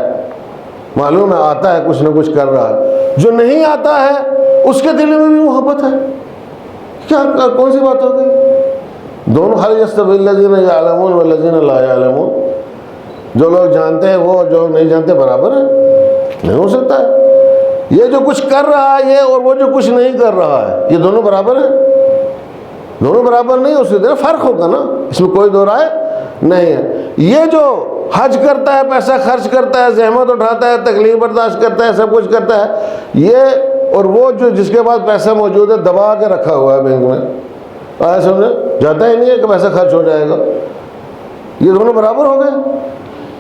معلوم ہے آتا ہے کچھ نہ کچھ کر رہا ہے، جو نہیں آتا ہے اس کے دل میں بھی محبت ہے۔ کیا کون سی بات ہو گئی؟ دونوں حل یستوی الذین یعلمون والذین لا یعلمون، جو لوگ جانتے ہیں وہ جو نہیں جانتے برابر ہیں؟ نہیں ہو سکتا ہے۔ یہ جو کچھ کر رہا ہے یہ اور وہ جو کچھ نہیں کر رہا ہے یہ دونوں برابر ہیں؟ دونوں برابر نہیں، اس کے فرق ہوگا نا، اس میں کوئی دو رائے نہیں ہے۔ یہ جو حج کرتا ہے، پیسہ خرچ کرتا ہے، زحمت اٹھاتا ہے، تکلیف برداشت کرتا ہے، سب کچھ کرتا ہے، یہ اور وہ جو جس کے پاس پیسہ موجود ہے دبا کے رکھا ہوا ہے بینک میں، آیا سمجھے، جاتا ہی نہیں ہے کہ پیسہ خرچ ہو جائے گا، یہ دونوں برابر ہو گئے۔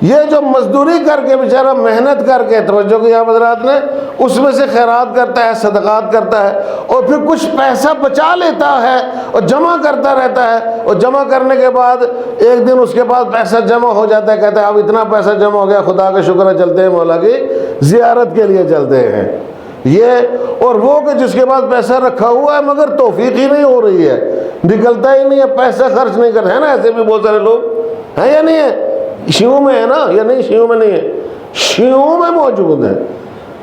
یہ جو مزدوری کر کے بیچارہ محنت کر کے، توجہ کی آپ حضرات نے، اس میں سے خیرات کرتا ہے، صدقات کرتا ہے، اور پھر کچھ پیسہ بچا لیتا ہے اور جمع کرتا رہتا ہے، اور جمع کرنے کے بعد ایک دن اس کے پاس پیسہ جمع ہو جاتا ہے، کہتا ہے اب اتنا پیسہ جمع ہو گیا، خدا کا شکر ہے، چلتے ہیں مولا کی زیارت کے لیے چلتے ہیں۔ یہ اور وہ کہ جس کے پاس پیسہ رکھا ہوا ہے مگر توفیق ہی نہیں ہو رہی ہے، نکلتا ہی نہیں ہے، پیسہ خرچ نہیں کرتا ہے نا، ایسے بھی بہت سارے لوگ ہیں یا نہیں ہے؟ شیعوں میں ہے نا یا نہیں؟ شیعوں میں نہیں ہے، شیعوں میں موجود ہیں،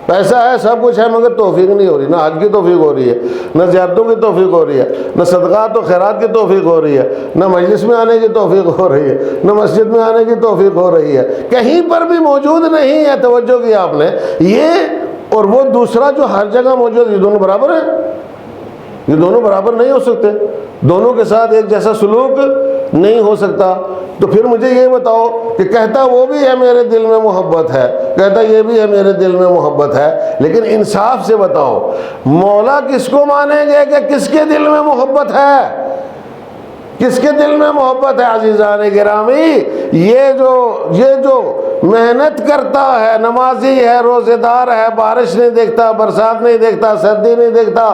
پیسہ ہے، سب کچھ ہے، مگر توفیق نہیں ہو رہی، نہ حج کی توفیق ہو رہی ہے، نہ زیارتوں کی توفیق ہو رہی ہے، نہ صدقات و خیرات کی توفیق ہو رہی ہے، نہ مجلس میں آنے کی توفیق ہو رہی ہے، نہ مسجد میں آنے کی توفیق ہو رہی ہے، کہیں پر بھی موجود نہیں ہے۔ توجہ کیا آپ نے؟ یہ اور وہ دوسرا جو ہر جگہ موجود، یہ دونوں برابر ہیں؟ یہ دونوں برابر نہیں ہو سکتے، دونوں کے ساتھ ایک جیسا سلوک نہیں ہو سکتا۔ تو پھر مجھے یہ بتاؤ کہ کہتا وہ بھی ہے میرے دل میں محبت ہے، کہتا یہ بھی ہے میرے دل میں محبت ہے، لیکن انصاف سے بتاؤ مولا کس کو مانیں گے کہ کس کے دل میں محبت ہے؟ کس کے دل میں محبت ہے عزیزان گرامی؟ یہ جو محنت کرتا ہے، نمازی ہے، روزے دار ہے، بارش نہیں دیکھتا، برسات نہیں دیکھتا، سردی نہیں دیکھتا،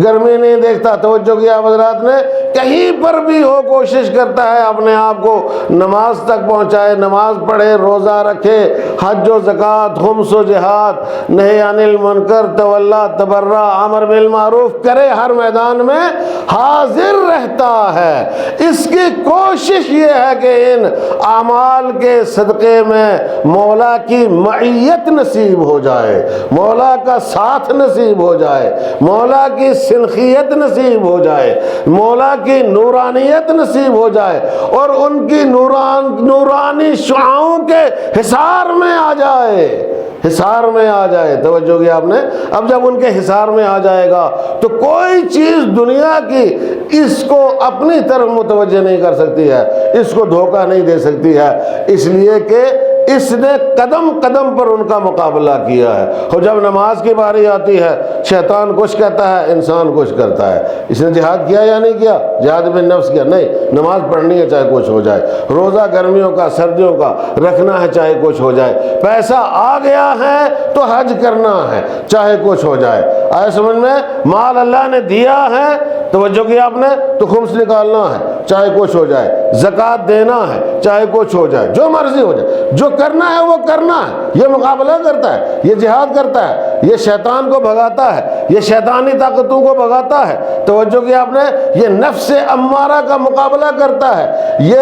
گرمی نہیں دیکھتا، توجہ کیا حضرات نے؟ کہیں پر بھی ہو کوشش کرتا ہے اپنے آپ کو نماز تک پہنچائے، نماز پڑھے، روزہ رکھے، حج و زکوٰۃ، خمس و جہاد، نہی عن المنکر، تولا تبرع، امر بالمعروف کرے، ہر میدان میں حاضر رہتا ہے۔ اس کی کوشش یہ ہے کہ ان اعمال کے صدقے میں مولا کی معیت نصیب ہو جائے، مولا کا ساتھ نصیب ہو جائے، مولا کی سنخیت نصیب ہو جائے، مولا کی نورانیت نصیب ہو جائے، اور ان کی نورانی شعاعوں کے حصار میں آ جائے، حصار میں آ جائے۔ توجہ کی آپ نے؟ اب جب ان کے حصار میں آ جائے گا تو کوئی چیز دنیا کی اس کو اپنی طرف متوجہ نہیں کر سکتی ہے، اس کو دھوکہ نہیں دے سکتی ہے، اس لیے کہ اس نے قدم قدم پر ان کا مقابلہ کیا ہے۔ اور جب نماز کی باری آتی ہے شیطان کچھ کہتا ہے، انسان کچھ کرتا ہے۔ اس نے جہاد کیا یا نہیں کیا؟ جہاد بن نفس کیا؟ نہیں، نماز پڑھنی ہے چاہے کچھ ہو جائے، روزہ گرمیوں کا سردیوں کا رکھنا ہے چاہے کچھ ہو جائے، پیسہ آ گیا ہے تو حج کرنا ہے چاہے کچھ ہو جائے۔ آئے سمجھ میں؟ مال اللہ نے دیا ہے، توجہ کی آپ نے، تو خمس نکالنا ہے چاہے کچھ ہو جائے، زکوٰۃ دینا ہے چاہے کچھ ہو جائے، جو مرضی ہو جائے، جو کرنا ہے وہ کرنا ہے۔ یہ مقابلہ کرتا ہے، یہ جہاد کرتا ہے، یہ شیطان کو بھگاتا ہے، یہ شیطانی طاقتوں کو بھگاتا ہے۔ توجہ کی آپ نے؟ یہ نفس امارہ کا مقابلہ کرتا ہے، یہ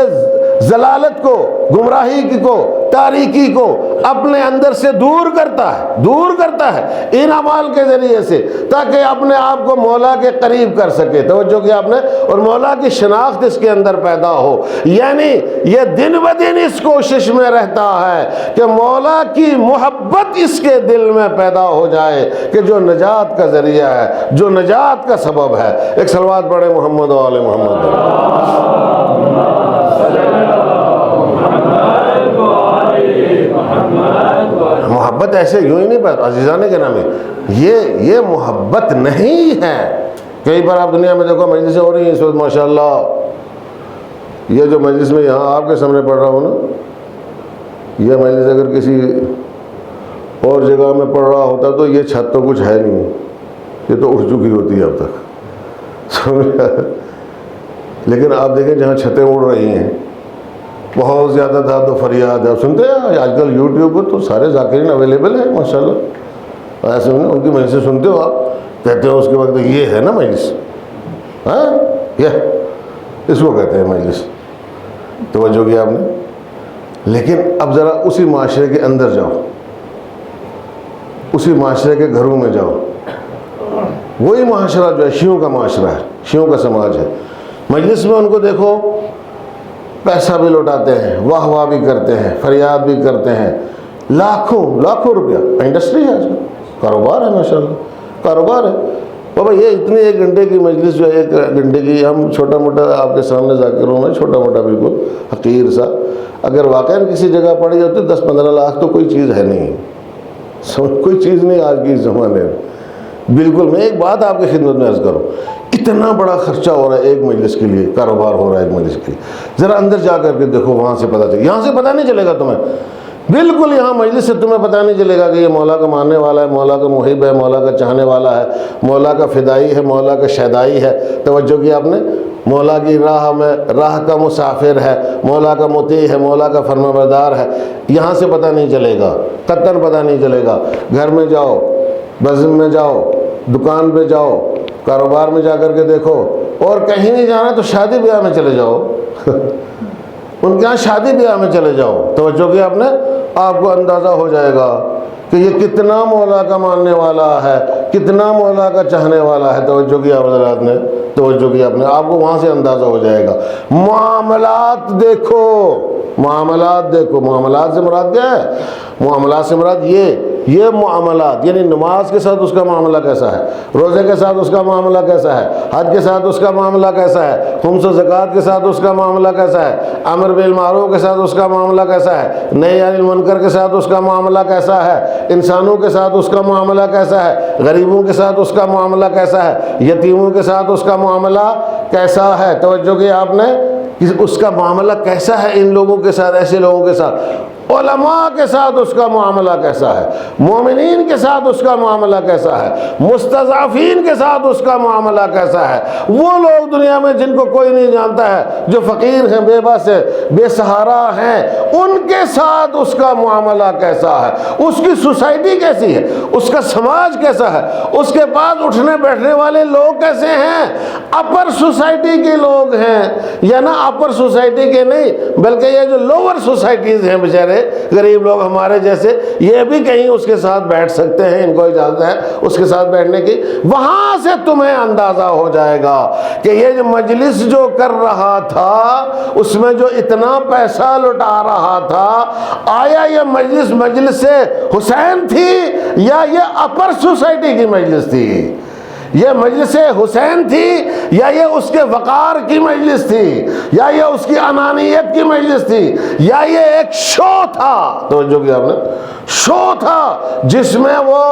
ضلالت کو، گمراہی کو، تاریکی کو اپنے اندر سے دور کرتا ہے ان اعمال کے ذریعے سے، تاکہ اپنے آپ کو مولا کے قریب کر سکے۔ توجہ کی آپ نے؟ اور مولا کی شناخت اس کے اندر پیدا ہو، یعنی یہ دن بدن اس کوشش میں رہتا ہے کہ مولا کی محبت اس کے دل میں پیدا ہو جائے، کہ جو نجات کا ذریعہ ہے، جو نجات کا سبب ہے۔ ایک صلوات پڑھے محمد و آل محمد۔ محبت ایسے یوں ہی نہیں پیدا عزیزان گرامی، یہ محبت نہیں ہے۔ کئی بار آپ دنیا میں دیکھو مجلسیں ہو رہی ہیں اس وقت ماشاءاللہ، یہ جو مجلس میں یہاں آپ کے سامنے پڑھ رہا ہوں نا، یہ مجلس اگر کسی اور جگہ میں پڑھ رہا ہوتا تو یہ چھت تو کچھ ہے نہیں، یہ تو اٹھ چکی ہوتی ہے اب تک۔ لیکن آپ دیکھیں جہاں چھتیں اڑ رہی ہیں بہت زیادہ داد و فریاد ہے۔ آپ سنتے ہیں آج کل یوٹیوب پر تو سارے ذاکرین اویلیبل ہیں ماشاءاللہ، ایسے ان کی مجلسیں سنتے ہو آپ، کہتے ہو اس کے وقت یہ ہے نا مجلس، ہاں یہ اس کو کہتے ہیں مجلس۔ توجہ کی آپ نے؟ لیکن اب ذرا اسی معاشرے کے اندر جاؤ، اسی معاشرے کے گھروں میں جاؤ، وہی معاشرہ جو ہے شیعوں کا معاشرہ ہے، شیعوں کا سماج ہے، مجلس میں ان کو دیکھو پیسہ بھی لوٹاتے ہیں، واہ واہ بھی کرتے ہیں، فریاد بھی کرتے ہیں، لاکھوں روپیہ انڈسٹری ہے، آج کاروبار ہے ماشاءاللہ، کاروبار ہے۔ بابا یہ اتنی 1 گھنٹے کی مجلس جو ہے 1 گھنٹے کی، ہم چھوٹا موٹا آپ کے سامنے ذاکروں میں چھوٹا موٹا بالکل حقیر سا، اگر واقعاً کسی جگہ پڑی ہوتی 10-15 لاکھ تو کوئی چیز ہے نہیں، کوئی چیز نہیں آج کی اس زمانے میں۔ بالکل میں ایک بات آپ کی خدمت میں عرض کروں، اتنا بڑا خرچہ ہو رہا ہے ایک مجلس کے لیے، کاروبار ہو رہا ہے ایک مجلس کے لیے، ذرا اندر جا کر کے دیکھو، وہاں سے پتہ چلے، یہاں سے پتہ نہیں چلے گا تمہیں، بالکل یہاں مجلس سے تمہیں پتہ نہیں چلے گا کہ یہ مولا کا ماننے والا ہے، مولا کا محب ہے، مولا کا چاہنے والا ہے، مولا کا فدائی ہے، مولا کا شیدائی ہے۔ توجہ کی آپ نے؟ مولا کی راہ میں راہ کا مسافر ہے، مولا کا مطیع ہے، مولا کا فرمانبردار ہے، یہاں سے پتہ نہیں چلے گا، قطعاً پتہ نہیں چلے گا۔ گھر میں جاؤ، بزم میں جاؤ، دکان پہ جاؤ، کاروبار میں جا کر کے دیکھو، اور کہیں نہیں جانا تو شادی بیاہ میں چلے جاؤ ان کے یہاں شادی بیاہ میں چلے جاؤ، توجہ کیا آپ نے، آپ کو اندازہ ہو جائے گا کہ یہ کتنا مولا کا ماننے والا ہے، کتنا مولا کا چاہنے والا ہے۔ توجہ کیا حضرات نے، توجہ کیا آپ نے، آپ کو وہاں سے اندازہ ہو جائے گا۔ معاملات دیکھو، معاملات دیکھو، معاملات سے مراد کیا ہے؟ معاملات سے مراد یہ معاملات، یعنی نماز کے ساتھ اس کا معاملہ کیسا ہے، روزے کے ساتھ اس کا معاملہ کیسا ہے، حج کے ساتھ اس کا معاملہ کیسا ہے، خمس و زکوٰۃ کے ساتھ اس کا معاملہ کیسا ہے، امر بالمعروف کے ساتھ اس کا معاملہ کیسا ہے، نہی عن المنکر کے ساتھ اس کا معاملہ کیسا ہے، انسانوں کے ساتھ اس کا معاملہ کیسا ہے، غریبوں کے ساتھ اس کا معاملہ کیسا ہے، یتیموں کے ساتھ اس کا معاملہ کیسا ہے۔ توجہ کی آپ نے، اس کا معاملہ کیسا ہے ان لوگوں کے ساتھ، ایسے لوگوں کے ساتھ، علماء کے ساتھ اس کا معاملہ کیسا ہے، مومنین کے ساتھ اس کا معاملہ کیسا ہے، مستضعفین کے ساتھ اس کا معاملہ کیسا ہے، وہ لوگ دنیا میں جن کو کوئی نہیں جانتا ہے، جو فقیر ہیں، بے بس ہیں، بے سہارا ہیں، ان کے ساتھ اس کا معاملہ کیسا ہے، اس کی سوسائٹی کیسی ہے، اس کا سماج کیسا ہے، اس کے پاس اٹھنے بیٹھنے والے لوگ کیسے ہیں، اپر سوسائٹی کے لوگ ہیں یا نہ اپر سوسائٹی کے نہیں، بلکہ یہ جو لوور سوسائٹیز ہیں بیچارے غریب لوگ ہمارے جیسے، یہ بھی کہیں اس کے ساتھ بیٹھ سکتے ہیں، ان کو اجازت ہے اس کے ساتھ بیٹھنے کی۔ وہاں سے تمہیں اندازہ ہو جائے گا کہ یہ جو مجلس جو کر رہا تھا، اس میں جو اتنا پیسہ لٹا رہا تھا، آیا یہ مجلس حسین تھی یا یہ اپر سوسائٹی کی مجلس تھی؟ یہ مجلس حسین تھی یا یہ اس کے وقار کی مجلس تھی، یا یہ اس کی انانیت کی مجلس تھی، یا یہ ایک شو تھا؟ توجہ کیا آپ نے، شو تھا جس میں وہ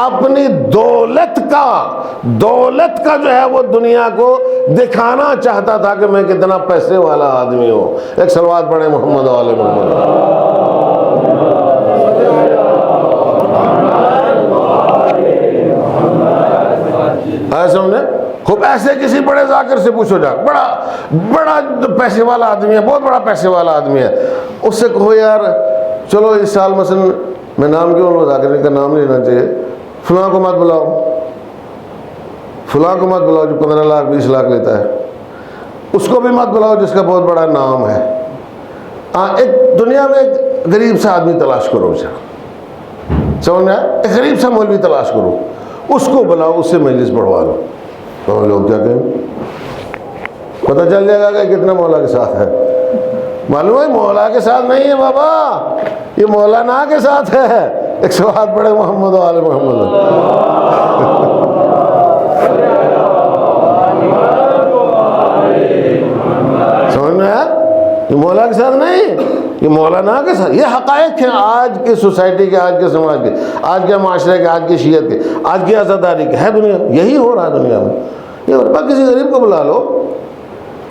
اپنی دولت کا جو ہے وہ دنیا کو دکھانا چاہتا تھا کہ میں کتنا پیسے والا آدمی ہوں۔ ایک صلوات پڑھیں محمد و آل محمد۔ سمجھے؟ خوب ایسے کسی بڑے ذاکر سے پوچھو جا، بڑا پیسے والا آدمی ہے، بہت بڑا پیسے والا آدمی ہے، اس سے کہو یار چلو اس سال مثلا، میں نام کیوں لوں، ذاکر کا نام نہیں لینا چاہیے، فلاں کو مت بلاؤ، فلاں کو مت بلاؤ جو 15 لاکھ 20 لاکھ لیتا ہے، اس کو بھی مت بلاؤ جس کا بہت بڑا نام ہے۔ ایک دنیا میں ایک غریب سا آدمی تلاش کرو، سمجھ میں آیا؟ ایک غریب سا مولوی تلاش کرو، اس کو بلاؤ، اس سے مجلس بڑھوا لو، تو لوگ کیا کہیں، پتہ چل جائے گا کہ کتنا مولا کے ساتھ ہے۔ معلوم ہے مولا کے ساتھ نہیں ہے بابا، یہ مولانا کے ساتھ ہے۔ ایک صلوات پڑھے محمد و آل محمد۔ سمجھ میں آیا؟ یہ مولا کے ساتھ نہیں، یہ مولانا کے ساتھ۔ یہ حقائق ہیں آج کی سوسائٹی کے، آج کے سماج کے، آج کے معاشرے کے، آج کی شیعت کے، آج کی عزاداری کے، ہے دنیا، یہی ہو رہا ہے دنیا میں۔ یہ کسی غریب کو بلا لو،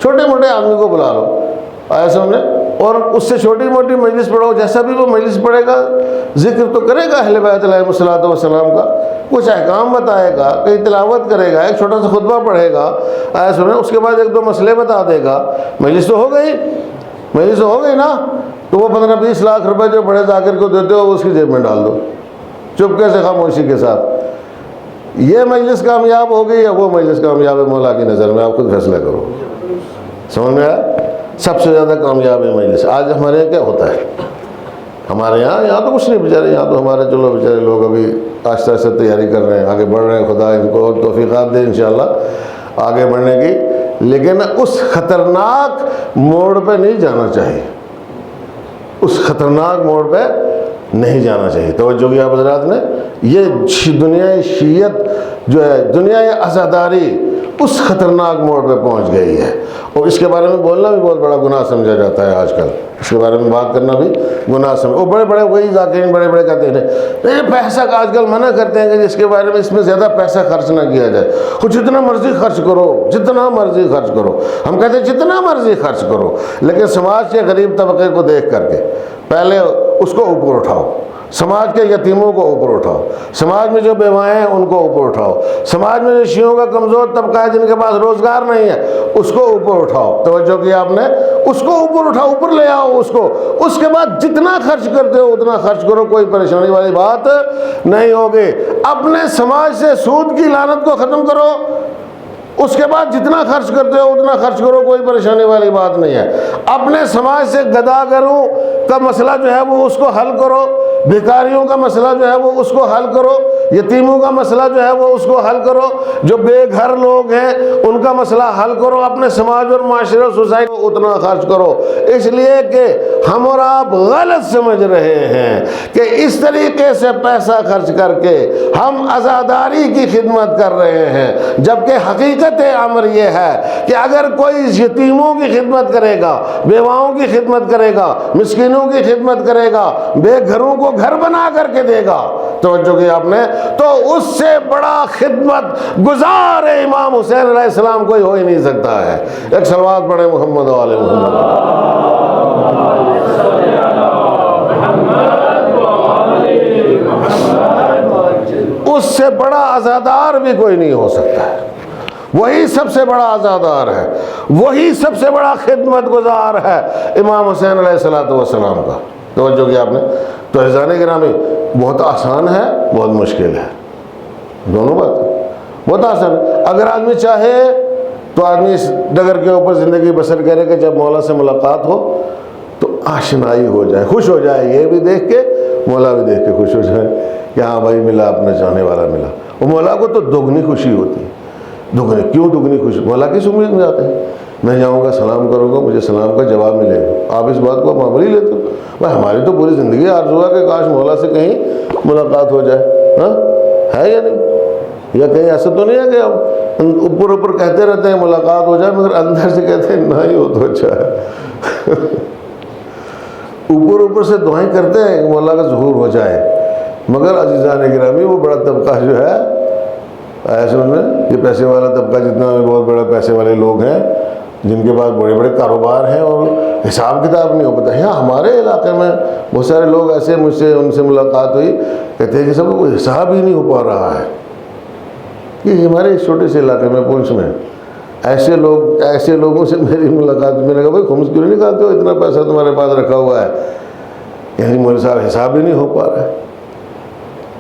چھوٹے موٹے آدمی کو بلا لو، آیا سمجھے، اور اس سے چھوٹی موٹی مجلس پڑھو، جیسا بھی وہ مجلس پڑھے گا ذکر تو کرے گا اہل بیت علیہ الصلوۃ والسلام کا، کچھ احکام بتائے گا، کہیں تلاوت کرے گا، ایک چھوٹا سا خطبہ پڑھے گا، آیا سمجھے، اس کے بعد ایک دو مسئلے بتا دے گا، مجلس تو ہو گئی، مجلس ہو گئی نا۔ تو وہ 15-20 لاکھ روپے جو بڑے ذاکر کو دیتے ہو اس کی جیب میں ڈال دو، چپکے سے، خاموشی کے ساتھ۔ یہ مجلس کامیاب ہو گئی یا وہ مجلس کامیاب ہے مولا کی نظر میں، آپ خود فیصلہ کرو۔ سمجھ میں آیا؟ سب سے زیادہ کامیاب ہے مجلس۔ آج ہمارے یہاں کیا ہوتا ہے؟ ہمارے یہاں تو کچھ نہیں بیچارے، یہاں تو ہمارے چلو بیچارے لوگ ابھی آہستہ آہستہ تیاری کر رہے ہیں، آگے بڑھ رہے ہیں، خدا ان کو اور توفیقات دے انشاءاللہ آگے بڑھنے کی، لیکن اس خطرناک موڑ پہ نہیں جانا چاہیے، اس خطرناک موڑ پہ نہیں جانا چاہیے۔ توجہ کیا حضرات نے، یہ دنیا شیعت جو ہے، دنیا عزاداری اس خطرناک موڑ پہ پہنچ گئی ہے، اور اس کے بارے میں بولنا بھی بہت بڑا گناہ سمجھا جاتا ہے آج کل، اس کے بارے میں بات کرنا بھی گناہ سمجھا۔ وہ بڑے بڑے وہی ذاکرین بڑے بڑے کہتے ہیں نہیں پیسہ کا آج کل منع کرتے ہیں کہ جس کے بارے میں اس میں زیادہ پیسہ خرچ نہ کیا جائے، خود جتنا مرضی خرچ کرو، جتنا مرضی خرچ کرو، ہم کہتے ہیں جتنا مرضی خرچ کرو، لیکن سماج کے غریب طبقے کو دیکھ کر کے پہلے اس کو اوپر اٹھاؤ، سماج کے یتیموں کو اوپر اٹھاؤ، سماج میں جو بیوائیں ہیں ان کو اوپر اٹھاؤ، سماج میں جو شیعوں کا کمزور طبقہ ہے جن کے پاس روزگار نہیں ہے اس کو اوپر اٹھاؤ۔ توجہ کیا آپ نے؟ اس کو اوپر اٹھاؤ، اوپر لے آؤ اس کو۔ اس کے بعد جتنا خرچ کرتے ہو اتنا خرچ کرو، کوئی پریشانی والی بات نہیں ہوگی۔ اپنے سماج سے سود کی لعنت کو ختم کرو، اس کے بعد جتنا خرچ کرتے ہو اتنا خرچ کرو، کوئی پریشانی والی بات نہیں ہے۔ اپنے سماج سے گداگروں کا مسئلہ جو ہے وہ اس کو حل کرو، بھکاریوں کا مسئلہ جو ہے وہ اس کو حل کرو، یتیموں کا مسئلہ جو ہے وہ اس کو حل کرو، جو بے گھر لوگ ہیں ان کا مسئلہ حل کرو۔ اپنے سماج اور معاشرے اور سوسائٹی کو اتنا خرچ کرو، اس لیے کہ ہم اور آپ غلط سمجھ رہے ہیں کہ اس طریقے سے پیسہ خرچ کر کے ہم عزاداری کی خدمت کر رہے ہیں، جبکہ حقیقت امر یہ ہے کہ اگر کوئی یتیموں کی خدمت کرے گا، بیواؤں کی خدمت کرے گا، مسکینوں کی خدمت کرے گا، بے گھروں کو گھر بنا کر کے دے گا، توجہ کی آپ نے، تو اس سے بڑا خدمت گزار امام حسین علیہ السلام کوئی ہو ہی نہیں سکتا ہے۔ ایک صلوات پڑھیں محمد و آل محمد۔ اس سے بڑا عزادار بھی کوئی نہیں ہو سکتا ہے، وہی سب سے بڑا عزادار ہے، وہی سب سے بڑا خدمت گزار ہے امام حسین علیہ السلام کا۔ توجہ کیا آپ نے؟ تو اعزان گرامی بہت آسان ہے، بہت مشکل ہے، دونوں بات بہت آسان ہے۔ اگر آدمی چاہے تو آدمی اس ڈگر کے اوپر زندگی بسر کرے کہ جب مولا سے ملاقات ہو تو آشنائی ہو جائے، خوش ہو جائے، یہ بھی دیکھ کے مولا بھی دیکھ کے خوش ہو جائے کہ ہاں بھائی ملا، اپنا چاہنے والا ملا۔ وہ مولا کو تو دگنی خوشی ہوتی ہے، دگنی کیوں دگنی خوشی؟ مولا کس امید میں جاتے ہیں؟ میں جاؤں گا، سلام کروں گا، مجھے سلام کا جواب ملے گا۔ آپ اس بات کو معمولی لیتے ہو؟ بھائی ہماری تو پوری زندگی آرزو ہے کہ کاش مولا سے کہیں ملاقات ہو جائے، ہاں ہے یا نہیں؟ یا کہیں ایسا تو نہیں ہے کہ ہم اوپر اوپر کہتے رہتے ہیں ملاقات ہو جائے مگر اندر سے کہتے ہیں نہ ہی ہو تو اچھا ہے۔ اوپر اوپر سے دعائیں کرتے ہیں کہ مولا کا ظہور ہو جائے، مگر عزیزان گرامی وہ بڑا طبقہ جو ہے ایسے میں یہ پیسے والا طبقہ جتنا بھی بہت بڑے پیسے والے لوگ ہیں جن کے پاس بڑے بڑے کاروبار ہیں اور حساب کتاب نہیں ہو پاتا ہے۔ ہمارے علاقے میں بہت سارے لوگ ایسے، مجھ سے ان سے ملاقات ہوئی، کہتے ہیں کہ سب کوئی حساب ہی نہیں ہو پا رہا ہے۔ یہ ہمارے اس چھوٹے سے علاقے میں پونچھ میں ایسے لوگوں سے میری ملاقات، میں نے کہا بھائی خمس کیوں نہیں نکالتے ہو، اتنا پیسہ تمہارے پاس رکھا ہوا ہے، یعنی مولوی صاحب حساب ہی نہیں ہو پا رہا ہے۔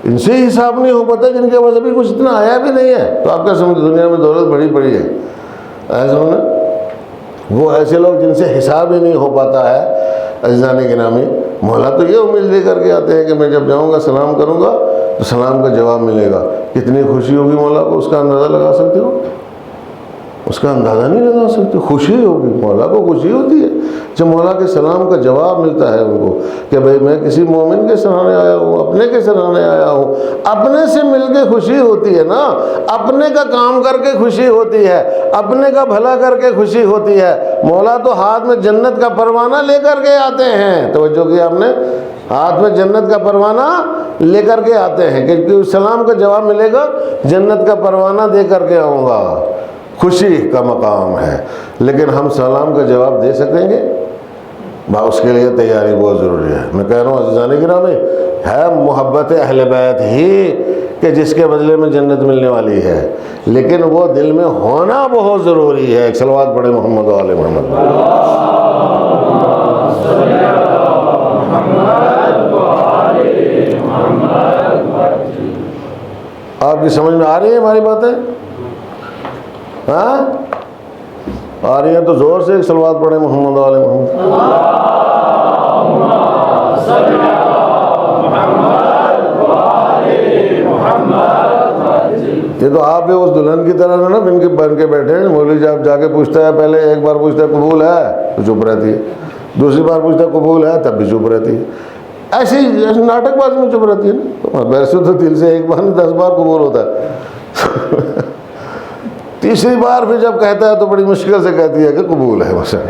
ان سے ہی حساب نہیں ہو پاتا جن کے پاس ابھی کچھ اتنا آیا بھی نہیں ہے، تو آپ کیا سمجھتے دنیا میں دولت بڑی پڑی ہے؟ ایسا ہونا وہ ایسے لوگ جن سے حساب ہی نہیں ہو پاتا ہے۔ عزیزان گرامی مولا تو یہ امید لے کر کے آتے ہیں کہ میں جب جاؤں گا سلام کروں گا تو سلام کا جواب ملے گا۔ کتنی خوشی ہوگی مولا کو، اس کا اندازہ لگا سکتے ہو؟ اس کا اندازہ نہیں لگا سکتے، خوشی ہوگی، مولا کو خوشی ہوتی ہے جب مولا کے سلام کا جواب ملتا ہے ان کو کہ بھئی میں کسی مومن کے سرانے آیا ہوں، اپنے کے سرانے آیا ہوں۔ اپنے سے مل کے خوشی ہوتی ہے نا، اپنے کا کام کر کے خوشی ہوتی ہے، اپنے کا بھلا کر کے خوشی ہوتی ہے۔ مولا تو ہاتھ میں جنت کا پروانہ لے کر کے آتے ہیں، توجہ کی آپ نے، ہاتھ میں جنت کا پروانہ لے کر کے آتے ہیں کہ سلام کا جواب ملے گا، جنت کا پروانہ دے کر کے آؤں گا۔ خوشی کا مقام ہے، لیکن ہم سلام کا جواب دے سکیں گے؟ اس کے لیے تیاری بہت ضروری ہے۔ میں کہہ رہا ہوں عزیزان گرامی ہے محبت اہل بیت ہی کہ جس کے بدلے میں جنت ملنے والی ہے، لیکن وہ دل میں ہونا بہت ضروری ہے۔ ایک صلوات پڑھیں محمد و آل محمد۔ آپ کی سمجھ میں آ رہی ہے ہماری باتیں؟ ہاں آ رہی ہیں تو زور سے ایک صلوات پڑھیں محمد و آل محمد۔ یہ تو آپ بھی اس دلہن کی طرح نا بن کے بیٹھے ہیں۔ مولوی جب جا کے پوچھتا ہے، پہلے ایک بار پوچھتا ہے قبول ہے تو چپ رہتی ہے، دوسری بار پوچھتا ہے قبول ہے تب بھی چپ رہتی ہے، ایسی ناٹک بازی میں چپ رہتی ہے نا۔ ویسے تو دل سے ایک بار نہیں 10 بار قبول ہوتا ہے۔ تیسری بار پھر جب کہتا ہے تو بڑی مشکل سے کہتی ہے کہ قبول ہے مثلا۔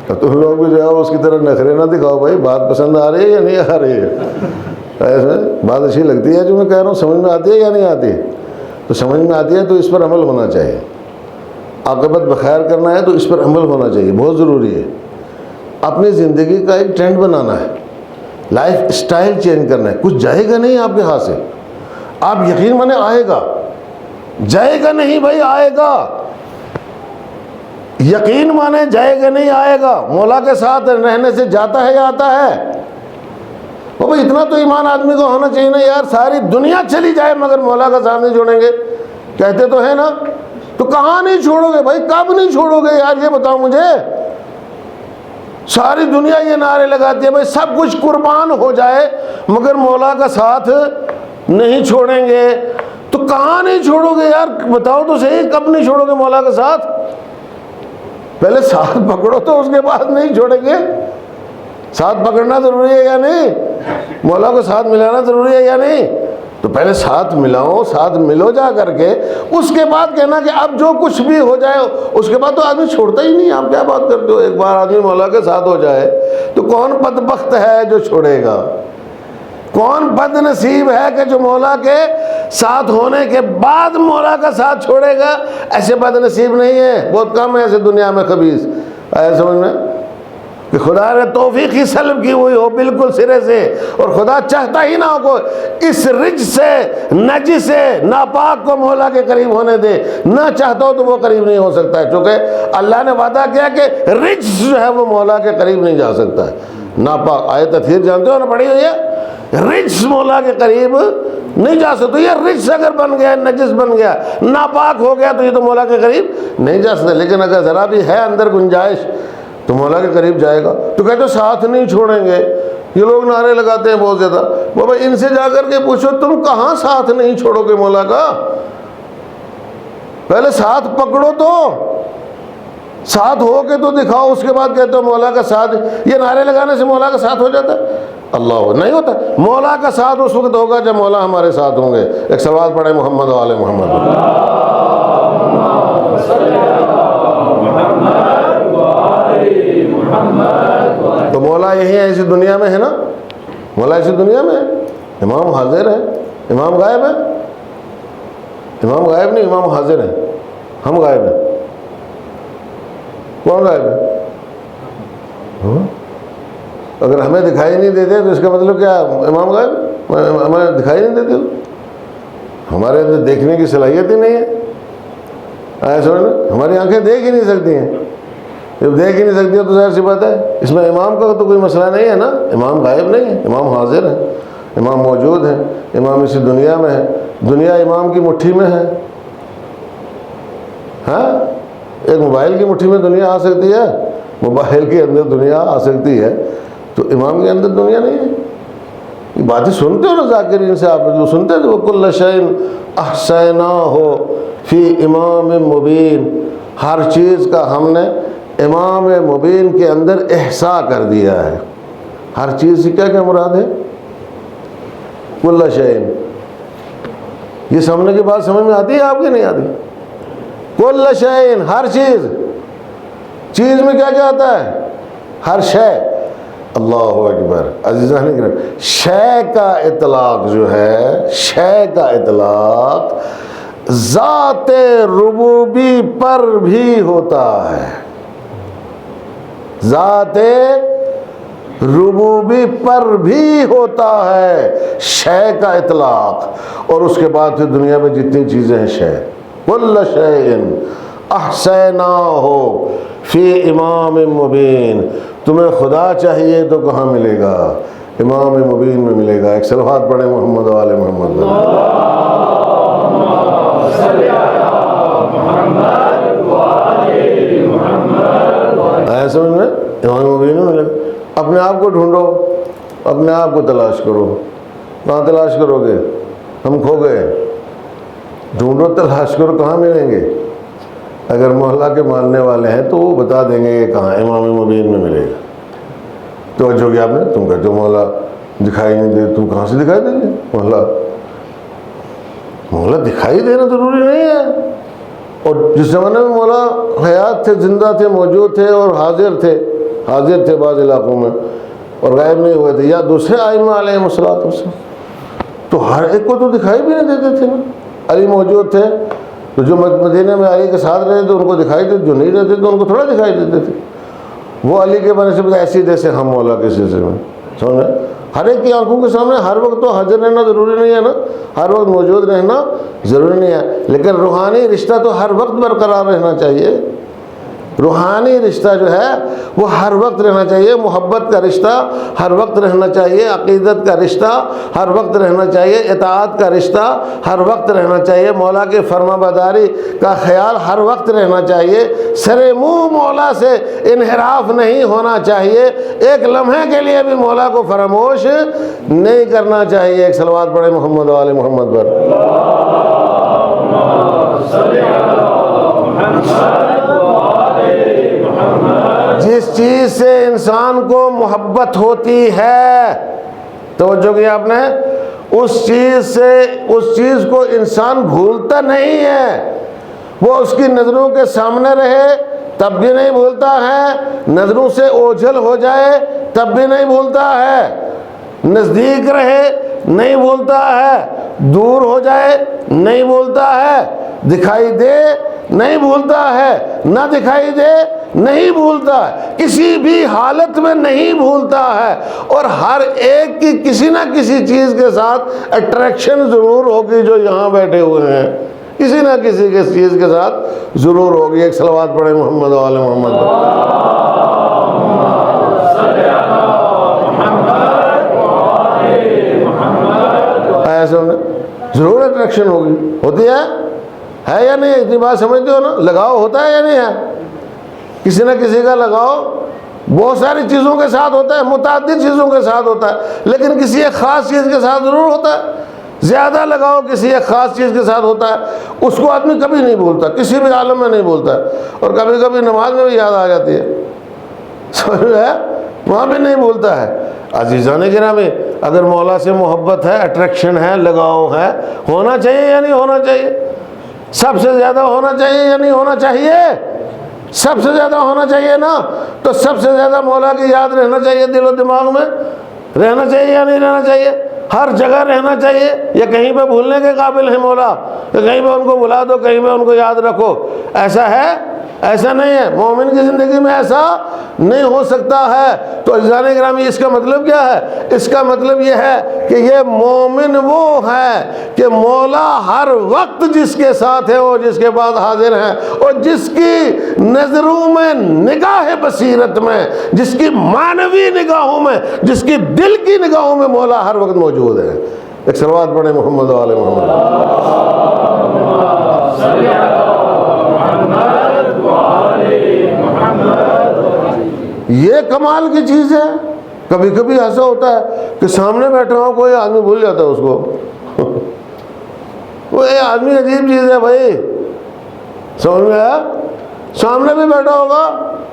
تو تم لوگ بھی جو ہے اس کی طرح نخرے نہ دکھاؤ، بھائی بات پسند آ رہی ہے یا نہیں آ رہی ہے، ایسے بات اچھی لگتی ہے جو میں کہہ رہا ہوں، سمجھ میں آتی ہے یا نہیں آتی؟ تو سمجھ میں آتی ہے تو اس پر عمل ہونا چاہیے، عاقبت بخیر کرنا ہے تو اس پر عمل ہونا چاہیے، بہت ضروری ہے۔ اپنی زندگی کا ایک ٹرینڈ بنانا ہے، لائف اسٹائل چینج کرنا ہے. کچھ جائے گا نہیں آپ کے ہاتھ سے. آپ یقین مانے آئے گا, جائے گا نہیں بھائی, آئے گا. یقین مانے جائے گا نہیں, آئے گا. مولا کے ساتھ رہنے سے جاتا ہے یا آتا ہے؟ وہ بھائی اتنا تو ایمان آدمی کو ہونا چاہیے نا یار, ساری دنیا چلی جائے مگر مولا کا ساتھ نہیں چھوڑیں گے. کہتے تو ہیں نا, تو کہاں نہیں چھوڑو گے بھائی, کب نہیں چھوڑو گے یار, یہ بتاؤ مجھے. ساری دنیا یہ نعرے لگاتی ہے بھائی سب کچھ قربان ہو جائے مگر مولا کا ساتھ نہیں چھوڑیں گے. تو کہاں نہیں چھوڑو گے یار, بتاؤ تو صحیح, کب نہیں چھوڑو گے مولا کا ساتھ؟ پہلے ساتھ پکڑو تو اس کے بعد نہیں چھوڑیں گے. ساتھ پکڑنا ضروری ہے یا نہیں؟ مولا کو ساتھ ملانا ضروری ہے یا نہیں؟ تو پہلے ساتھ ملاؤ, ساتھ ملو جا کر کے, اس کے بعد کہنا کہ اب جو کچھ بھی ہو جائے اس کے بعد تو آدمی چھوڑتا ہی نہیں. آپ کیا بات کرتے ہو, ایک بار آدمی مولا کے ساتھ ہو جائے تو کون بدبخت ہے جو چھوڑے گا؟ کون بد نصیب ہے کہ جو مولا کے ساتھ ہونے کے بعد مولا کا ساتھ چھوڑے گا؟ ایسے بد نصیب نہیں ہے, بہت کم ہے ایسے دنیا میں خبیث. آیا سمجھ میں کہ خدا نے توفیق ہی سلب کی ہوئی ہو بالکل سرے سے, اور خدا چاہتا ہی نہ ہو کو اس رج سے, نجس سے, ناپاک کو مولا کے قریب ہونے دے. نہ چاہتا ہو تو وہ قریب نہیں ہو سکتا ہے, چونکہ اللہ نے وعدہ کیا کہ رج جو ہے وہ مولا کے قریب نہیں جا سکتا ہے. ناپاک آیت تطہیر جانتے ہو نا, پڑھی ہوئی ہے, رجس مولا کے قریب نہیں جا سکتے. یہ رجس اگر بن گیا, نجس بن گیا, ناپاک ہو گیا تو یہ تو مولا کے قریب نہیں جا سکتے. لیکن اگر ذرا بھی ہے اندر گنجائش تو مولا کے قریب جائے گا. تو کہتے ساتھ نہیں چھوڑیں گے, یہ لوگ نعرے لگاتے ہیں بہت زیادہ. بابا ان سے جا کر کے پوچھو تم کہاں ساتھ نہیں چھوڑو گے مولا کا؟ پہلے ساتھ پکڑو, تو ساتھ ہو کے تو دکھاؤ, اس کے بعد کہتے ہو مولا کا ساتھ. یہ نعرے لگانے سے مولا کا ساتھ ہو جاتا ہے؟ اللہ نہیں ہوتا. مولا کا ساتھ اس وقت ہوگا جب مولا ہمارے ساتھ ہوں گے. ایک سوال پڑھے محمد و آل محمد. تو مولا یہی ہے, اسی دنیا میں ہے نا, مولا اسی دنیا میں ہے. امام حاضر ہے, امام غائب ہے. امام غائب نہیں, امام حاضر ہے. ہم غائب ہیں. کون غائب ہے؟ اگر ہمیں دکھائی نہیں دیتے تو اس کا مطلب کیا؟ امام غائب, ہمیں دکھائی نہیں دیتے, ہمارے اندر دیکھنے کی صلاحیت ہی نہیں ہے. ایسا ہماری آنکھیں دیکھ ہی نہیں سکتی ہیں. جب دیکھ ہی نہیں سکتی ہیں تو ظاہر سی بات ہے اس میں امام کا تو کوئی مسئلہ نہیں ہے نا. امام غائب نہیں ہے, امام حاضر ہے, امام موجود ہے, امام اسی دنیا میں ہے. دنیا امام کی مٹھی میں ہے. ہاں, ایک موبائل کی مٹھی میں دنیا آ سکتی ہے, موبائل کے اندر دنیا آ سکتی ہے, تو امام کے اندر دنیا نہیں ہے. یہ باتیں سنتے ہو نا ذاکرین سے, آپ جو سنتے ہیں وَكُلَّ شَيْءٍ أَحْصَيْنَاهُ فِي إِمَامٍ مُبِينٍ, ہر چیز کا ہم نے امام مبین کے اندر احصاء کر دیا ہے. ہر چیز سے کیا کیا مراد ہے؟ کل شیء. یہ سمجھنے کی بات سمجھ میں آتی ہے آپ کی نہیں آتی؟ کل شیء, ہر چیز. چیز میں کیا کیا آتا ہے؟ ہر شے. اللہ اکبر. عزیزان کرام, شے کا اطلاق جو ہے, شے کا اطلاق ذات ربوبی پر بھی ہوتا ہے. ذات ربوبی پر بھی ہوتا ہے شے کا اطلاق. اور اس کے بعد پھر دنیا میں جتنی چیزیں ہیں شے. کل شیء احصیناہ فی امام مبین. تمہیں خدا چاہیے تو کہاں ملے گا؟ امام مبین میں ملے گا. ایک صلوات پڑھیں محمد و آل محمد. آیا سمجھ میں؟ امام مبین میں ملے گا. اپنے آپ کو ڈھونڈو, اپنے آپ کو تلاش کرو. کہاں تلاش کرو گے؟ ہم کھو گئے. ڈھونڈو, تلاش کرو, کہاں ملیں گے؟ اگر مولا کے ماننے والے ہیں تو وہ بتا دیں گے کہ کہاں. امام مبین میں ملے گا. توجہ کیا آپ نے؟ تم کہتے ہو مولا دکھائی نہیں دے, تم کہاں سے دکھائی دیں گے؟ مولا دکھائی دینا ضروری نہیں ہے. اور جس زمانے میں مولا حیات تھے, زندہ تھے, موجود تھے اور حاضر تھے بعض علاقوں میں, اور غائب نہیں ہوئے تھے, یا دوسرے ائمہ علیہم الصلوۃ والسلام, تو ہر ایک کو تو دکھائی بھی نہیں دیتے تھے نا. علی موجود تھے تو جو مدینہ میں علی کے ساتھ رہتے تھے ان کو دکھائی دیتے, جو نہیں رہتے تو ان کو تھوڑا دکھائی دیتے تھے. وہ علی کے بنسبت ایسی جیسے ہم مولا کے سلسلے میں, سمجھ. ہر ایک کی آنکھوں کے سامنے ہر وقت تو حاضر رہنا ضروری نہیں ہے نا، ہر وقت موجود رہنا ضروری نہیں ہے، لیکن روحانی رشتہ تو ہر وقت برقرار رہنا چاہیے۔ روحانی رشتہ جو ہے وہ ہر وقت رہنا چاہیے، محبت کا رشتہ ہر وقت رہنا چاہیے، عقیدت کا رشتہ ہر وقت رہنا چاہیے، اطاعت کا رشتہ ہر وقت رہنا چاہیے، مولا کے فرما برداری کا خیال ہر وقت رہنا چاہیے، سرے منہ مولا سے انحراف نہیں ہونا چاہیے، ایک لمحے کے لیے بھی مولا کو فراموش نہیں کرنا چاہیے۔ ایک صلوات پڑھیں محمد و آل محمد پر۔ جس چیز سے انسان کو محبت ہوتی ہے، توجہ کیا آپ نے، اس چیز کو انسان بھولتا نہیں ہے، وہ اس کی نظروں کے سامنے رہے تب بھی نہیں بھولتا ہے، نظروں سے اوجھل ہو جائے تب بھی نہیں بھولتا ہے، نزدیک رہے نہیں بھولتا ہے، دور ہو جائے نہیں بھولتا ہے، دکھائی دے نہیں بھولتا ہے، نہ دکھائی دے نہیں بھولتا ہے، کسی بھی حالت میں نہیں بھولتا ہے، اور ہر ایک کی کسی نہ کسی چیز کے ساتھ اٹریکشن ضرور ہوگی، جو یہاں بیٹھے ہوئے ہیں کسی نہ کسی کے چیز کے ساتھ ضرور ہوگی۔ ایک صلوات پڑھیں محمد و آل محمد پر۔ ایسے ضرور اٹریکشن ہوتی ہے یا نہیں؟ اتنی بات سمجھتے ہو نا؟ لگاؤ ہوتا ہے یا نہیں ہے؟ کسی نہ کسی کا لگاؤ بہت ساری چیزوں کے ساتھ ہوتا ہے، متعدد چیزوں کے ساتھ ہوتا ہے، لیکن کسی ایک خاص چیز کے ساتھ ضرور ہوتا ہے۔ زیادہ لگاؤ کسی ایک خاص چیز کے ساتھ ہوتا ہے، اس کو آدمی کبھی نہیں بھولتا، کسی بھی عالم میں نہیں بھولتا ہے، اور کبھی کبھی نماز میں بھی یاد آ جاتی ہے، سمجھ ہے، وہاں بھی نہیں بھولتا ہے۔ عزیزان گرامی، اگر مولا سے محبت ہے، اٹریکشن ہے، لگاؤ ہے، ہونا چاہیے یا نہیں ہونا چاہیے؟ سب سے زیادہ ہونا چاہیے یا نہیں ہونا چاہیے؟ سب سے زیادہ ہونا چاہیے نا؟ تو سب سے زیادہ مولا کی یاد رہنا چاہیے، دل و دماغ میں رہنا چاہیے یا نہیں رہنا چاہیے؟ ہر جگہ رہنا چاہیے، یا کہیں پہ بھولنے کے قابل ہے مولا، کہ کہیں پہ ان کو بھلا دو، کہیں پہ ان کو یاد رکھو؟ ایسا ہے؟ ایسا نہیں ہے، مومن کی زندگی میں ایسا نہیں ہو سکتا ہے۔ تو عزیزان گرامی، اس کا مطلب کیا ہے؟ اس کا مطلب یہ ہے کہ یہ مومن وہ ہے کہ مولا ہر وقت جس کے ساتھ ہے اور جس کے بعد حاضر ہے، اور جس کی نظروں میں، نگاہ بصیرت میں، جس کی معنوی نگاہوں میں، جس کی دل کی نگاہوں میں مولا ہر وقت موجود ہے۔ ایک صلوات پڑھیں محمد و آل محمد۔ یہ کمال کی چیز ہے۔ کبھی کبھی ایسا ہوتا ہے کہ سامنے بیٹھا ہو کوئی آدمی بھول جاتا ہے اس کو وہ یہ آدمی عجیب چیز ہے بھائی، سمجھ میں آیا؟ سامنے بھی بیٹھا ہوگا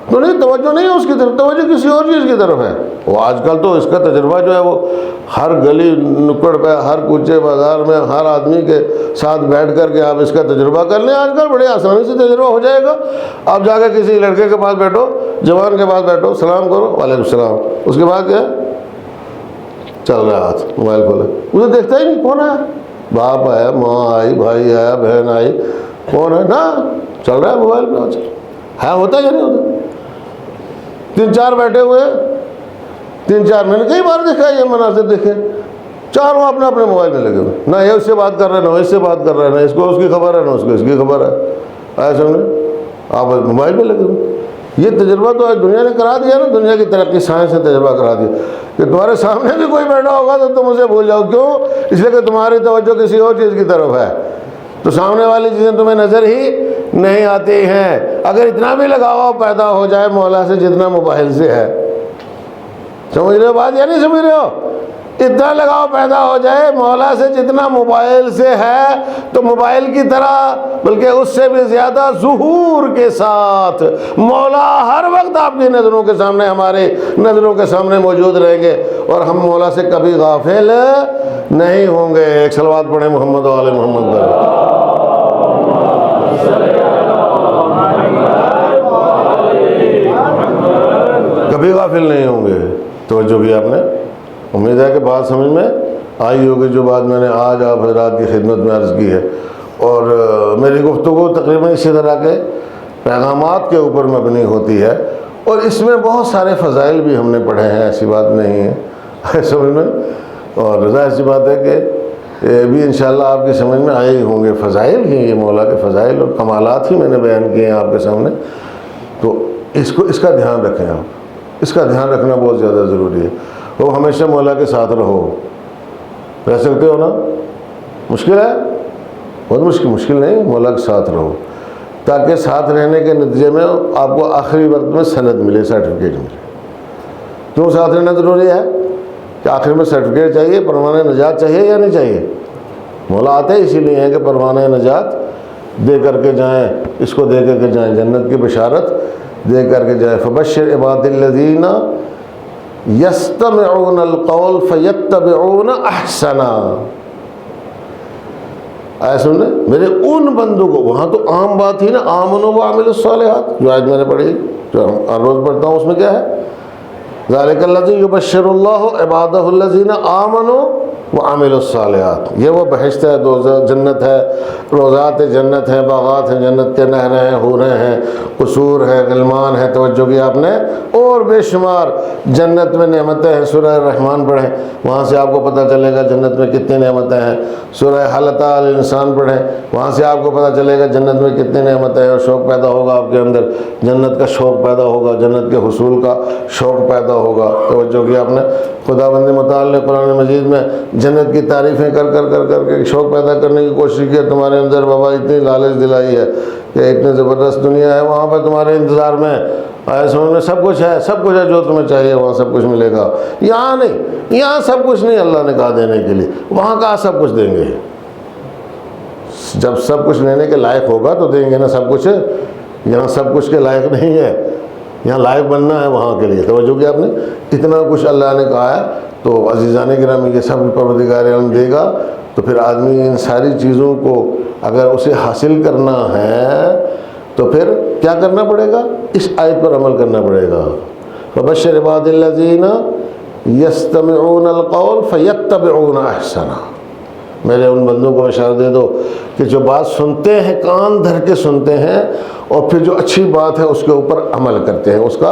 تو نہیں، توجہ نہیں ہے اس کی طرف، توجہ کسی اور چیز کی طرف ہے۔ وہ آج کل تو اس کا تجربہ جو ہے وہ ہر گلی نکڑ پہ، ہر کوچے بازار میں، ہر آدمی کے ساتھ بیٹھ کر کے آپ اس کا تجربہ کر لیں، آج کل بڑے آسانی سے تجربہ ہو جائے گا۔ آپ جا کے کسی لڑکے کے پاس بیٹھو، جوان کے پاس بیٹھو، سلام کرو، وعلیکم السلام، اس کے بعد کیا چل رہا ہے؟ ہاتھ موبائل کھولا، اسے دیکھتا ہی نہیں کون ہے، باپ آیا، ماں آئی، بھائی آیا، بہن آئی، کون ہے نا، چل رہا ہے موبائل پہ۔ ہے ہوتا یا نہیں ہوتا؟ تین چار بیٹھے ہوئے، تین چار میں نے کئی بار دیکھا یہ مناظر دیکھے، چاروں اپنے اپنے موبائل میں لگے ہوئے، نہ یہ اس سے بات کر رہے، نہ اس سے بات کر رہے، نہ اس کو اس کی خبر ہے، نہ اس کو اس کی خبر ہے، ایسے آپ موبائل میں لگے ہوئے۔ یہ تجربہ تو آج دنیا نے کرا دیا نا، دنیا کی ترقی، سائنس نے تجربہ کرا دیا کہ تمہارے سامنے بھی کوئی بیٹھا ہوگا تو تم اسے بھول جاؤ، کیوں؟ اس لیے کہ تمہاری توجہ کسی اور چیز کی طرف ہے، تو سامنے والی چیزیں تمہیں نظر ہی نہیں آتی ہیں۔ اگر اتنا بھی لگاؤ پیدا ہو جائے مولا سے جتنا موبائل سے ہے، سمجھ رہے ہو بات یا نہیں سمجھ رہے ہو؟ اتنا لگاؤ پیدا ہو جائے مولا سے جتنا موبائل سے ہے، تو موبائل کی طرح بلکہ اس سے بھی زیادہ ظہور کے ساتھ مولا ہر وقت آپ کی نظروں کے سامنے، ہمارے نظروں کے سامنے موجود رہیں گے، اور ہم مولا سے کبھی غافل نہیں ہوں گے۔ ایک صلوات پڑھیں محمد و آل محمد پر۔ کبھی غافل نہیں ہوں گے۔ توجہ کی آپ نے، امید ہے کہ بات سمجھ میں آئی ہوگی جو بات میں نے آج آپ حضرات کی خدمت میں عرض کی ہے، اور میری گفتگو تقریباً اسی طرح کے پیغامات کے اوپر مبنی ہوتی ہے، اور اس میں بہت سارے فضائل بھی ہم نے پڑھے ہیں، ایسی بات نہیں ہے، سمجھ میں. اور ظاہر سی بات ہے کہ یہ بھی انشاءاللہ آپ کی سمجھ میں آئے ہی ہوں گے. فضائل ہی یہ مولا کے فضائل اور کمالات ہی میں نے بیان کیے ہیں آپ کے سامنے. تو اس کا دھیان رکھیں آپ. اس کا دھیان رکھنا بہت زیادہ ضروری ہے. وہ ہمیشہ مولا کے ساتھ رہو. رہ سکتے ہو نا؟ مشکل ہے بہت مشکل نہیں. مولا کے ساتھ رہو تاکہ ساتھ رہنے کے نتیجے میں آپ کو آخری وقت میں سند ملے, سرٹیفکیٹ ملے. کیوں ساتھ رہنا ضروری ہے؟ کہ آخر میں سرٹیفکیٹ چاہیے, پروانہ نجات چاہیے یا نہیں چاہیے؟ مولا آتے اسی لیے ہیں کہ پروانہ نجات دے کر کے جائیں, اس کو دے کر کے جائیں, جنت کی بشارت دے کر کے جائیں. فبشر عباد الذین یستمعون القول فیتبعون احسنا. آئے سننے میرے ان بندوں کو. وہاں تو عام بات تھی نا, آمنوا وعملوا الصالحات, جو آج میں نے پڑھی, جو ہر روز پڑھتا ہوں, اس میں کیا ہے؟ ذالک الذی یبشر اللہ عبادہ الذین آمنوا وعملوا الصالحات. یہ وہ بہشت ہے, جنت ہے, روضات جنت ہیں, باغات ہیں جنت کے, نہریں ہیں, حوریں ہیں, قصور ہیں, غلمان ہیں. توجہ کی آپ نے. اور بے شمار جنت میں نعمتیں ہیں. سورہ الرحمن پڑھیں, وہاں سے آپ کو پتہ چلے گا جنت میں کتنی نعمتیں ہیں. سورہ حل اتی علی الانسان پڑھیں, وہاں سے آپ کو پتہ چلے گا جنت میں کتنی نعمتیں ہیں. اور شوق پیدا ہوگا آپ کے اندر, جنت کا شوق پیدا ہوگا, جنت کے حصول کا شوق پیدا ہوگا. توجہ کی آپ نے. خدا بند متعال نے قرآن مجید میں جنت کی تعریفیں کر کے شوق پیدا کرنے کی کوشش کی. تمہارے اندر بابا اتنی لالچ دلائی ہے کہ اتنی زبردست دنیا ہے, وہاں پہ تمہارے انتظار میں آئے سمجھ میں سب کچھ ہے. سب کچھ ہے جو تمہیں چاہیے, وہاں سب کچھ ملے گا. یہاں نہیں, یہاں سب کچھ نہیں اللہ نے کہا دینے کے لیے. وہاں کہا سب کچھ دیں گے. جب سب کچھ لینے کے لائق ہوگا تو دیں گے نا سب کچھ. یہاں سب کچھ کے لائق نہیں ہے, یہاں لائق بننا ہے وہاں کے لیے. توجہ کی آپ نے. اتنا کچھ اللہ نے کہا ہے تو عزیزان گرامی یہ سب پروردگار عالم دے گا. تو پھر آدمی ان ساری چیزوں کو اگر اسے حاصل کرنا ہے تو پھر کیا کرنا پڑے گا؟ اس آیت پر عمل کرنا پڑے گا. فبشر عباد الذین یستمعون القول فیتبعون احسنا. میرے ان بندوں کو بشارت دے دو کہ جو بات سنتے ہیں, کان دھر کے سنتے ہیں, اور پھر جو اچھی بات ہے اس کے اوپر عمل کرتے ہیں, اس کا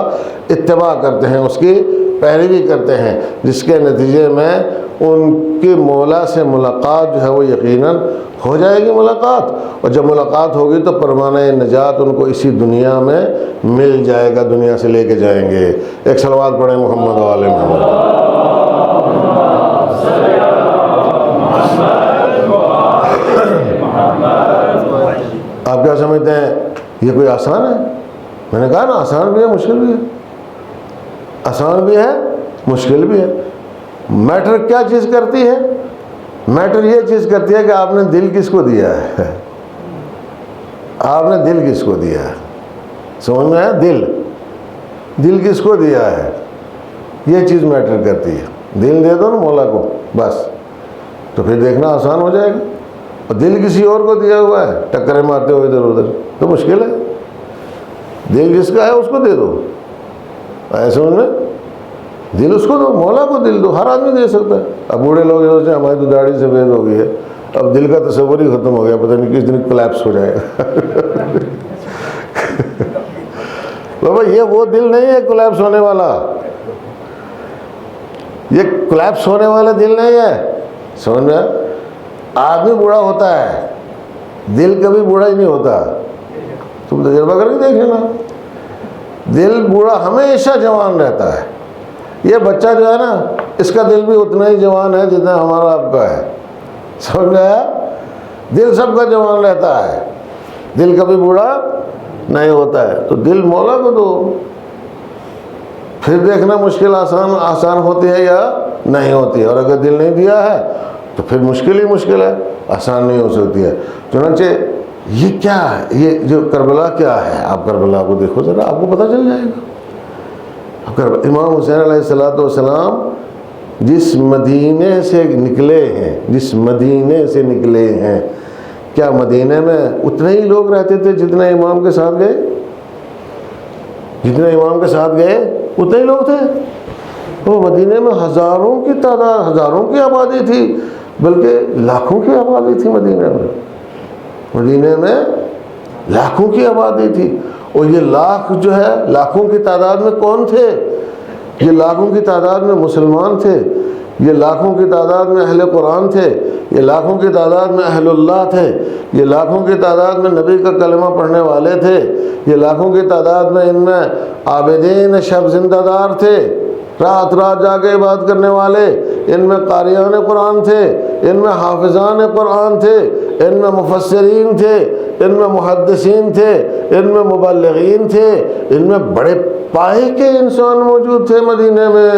اتباع کرتے ہیں, اس کی پیروی کرتے ہیں, جس کے نتیجے میں ان کے مولا سے ملاقات جو ہے وہ یقیناً ہو جائے گی ملاقات. اور جب ملاقات ہوگی تو پروانہ نجات ان کو اسی دنیا میں مل جائے گا, دنیا سے لے کے جائیں گے. ایک صلوات پڑھیں محمد و آل محمد. آپ کیا سمجھتے ہیں یہ کوئی آسان ہے؟ میں نے کہا نا آسان بھی ہے مشکل بھی ہے. آسان بھی ہے مشکل بھی ہے. میٹر کیا چیز کرتی ہے؟ میٹر یہ چیز کرتی ہے کہ آپ نے دل کس کو دیا ہے. آپ نے دل کس کو دیا ہے. سمجھ میں آیا؟ دل کس کو دیا ہے, یہ چیز میٹر کرتی ہے. دل دے دو نا مولا کو بس, تو پھر دیکھنا آسان ہو جائے گا. اور دل کسی اور کو دیا ہوا ہے, ٹکریں مارتے ہو ادھر ادھر, تو مشکل ہے. دل جس کا ہے اس کو دے دو. ایسے میں دل اس کو دو, مولا کو دل دو. ہر آدمی دے سکتا ہے. اب بوڑھے لوگ سوچتے ہیں ہماری تو داڑھی سفید ہو گئی ہے, اب دل کا تصور ہی ختم ہو گیا, پتہ نہیں کس دن کلیپس ہو جائے گا. بابا یہ وہ دل نہیں ہے کلیپس ہونے والا, یہ کلیپس ہونے والا دل نہیں ہے. سمجھ میں آدمی بوڑھا ہوتا ہے, دل کبھی بوڑھا ہی نہیں ہوتا. تم تجربہ کر کے دیکھ لینا, دل بوڑھا ہمیشہ جوان رہتا ہے. یہ بچہ جو ہے نا اس کا دل بھی اتنا ہی جوان ہے جتنا ہمارا آپ کا ہے. سمجھ میں آیا؟ دل سب کا جوان رہتا ہے, دل کبھی بوڑھا نہیں ہوتا ہے. تو دل مولا کو دو, پھر دیکھنا مشکل آسان ہوتی ہے یا نہیں ہوتی ہے. اور اگر دل نہیں دیا ہے تو پھر مشکل ہی مشکل ہے, آسان نہیں ہو سکتی ہے. چنانچہ یہ کیا ہے, یہ جو کربلا کیا ہے, آپ کربلا کو دیکھو ذرا, آپ کو پتہ چل جائے گا. امام حسین علیہ السلام جس مدینے سے نکلے ہیں, کیا مدینے میں اتنے ہی لوگ رہتے تھے جتنے امام کے ساتھ گئے؟ جتنے امام کے ساتھ گئے اتنے ہی لوگ تھے. وہ مدینے میں ہزاروں کی تعداد, ہزاروں کی آبادی تھی, بلکہ لاکھوں کی آبادی تھی مدینے میں لاکھوں کی آبادی تھی. اور یہ لاکھ جو ہے لاکھوں کی تعداد میں کون تھے؟ یہ لاکھوں کی تعداد میں مسلمان تھے. یہ لاکھوں کی تعداد میں اہل قرآن تھے، یہ لاکھوں کی تعداد میں اہل اللہ تھے، یہ لاکھوں کی تعداد میں نبی کا کلمہ پڑھنے والے تھے، یہ لاکھوں کی تعداد میں ان میں عابدین شب زندہ دار تھے، رات رات جا کے عبادت کرنے والے، ان میں قاریان قرآن تھے، ان میں حافظان قرآن تھے، ان میں مفسرین تھے، ان میں محدثین تھے، ان میں مبلغین تھے، ان میں بڑے پائے کے انسان موجود تھے مدینے میں۔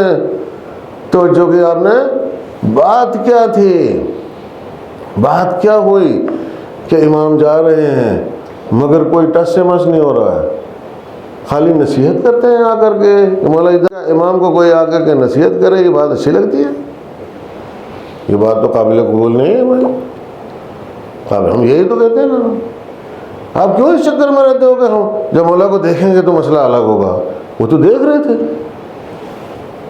تو جو کہ آپ نے بات کیا تھی، بات کیا ہوئی کہ امام جا رہے ہیں مگر کوئی ٹس سے مس نہیں ہو رہا ہے، خالی نصیحت کرتے ہیں آ کر کے۔ مولا امام کو کوئی آ کر کے نصیحت کرے، یہ بات اچھی لگتی ہے؟ یہ بات تو قابل قبول نہیں ہے بھائی۔ ہم یہی تو کہتے ہیں نا، آپ کیوں اس چکر میں رہتے ہو کہ ہم جب مولا کو دیکھیں گے تو مسئلہ الگ ہوگا؟ وہ تو دیکھ رہے تھے،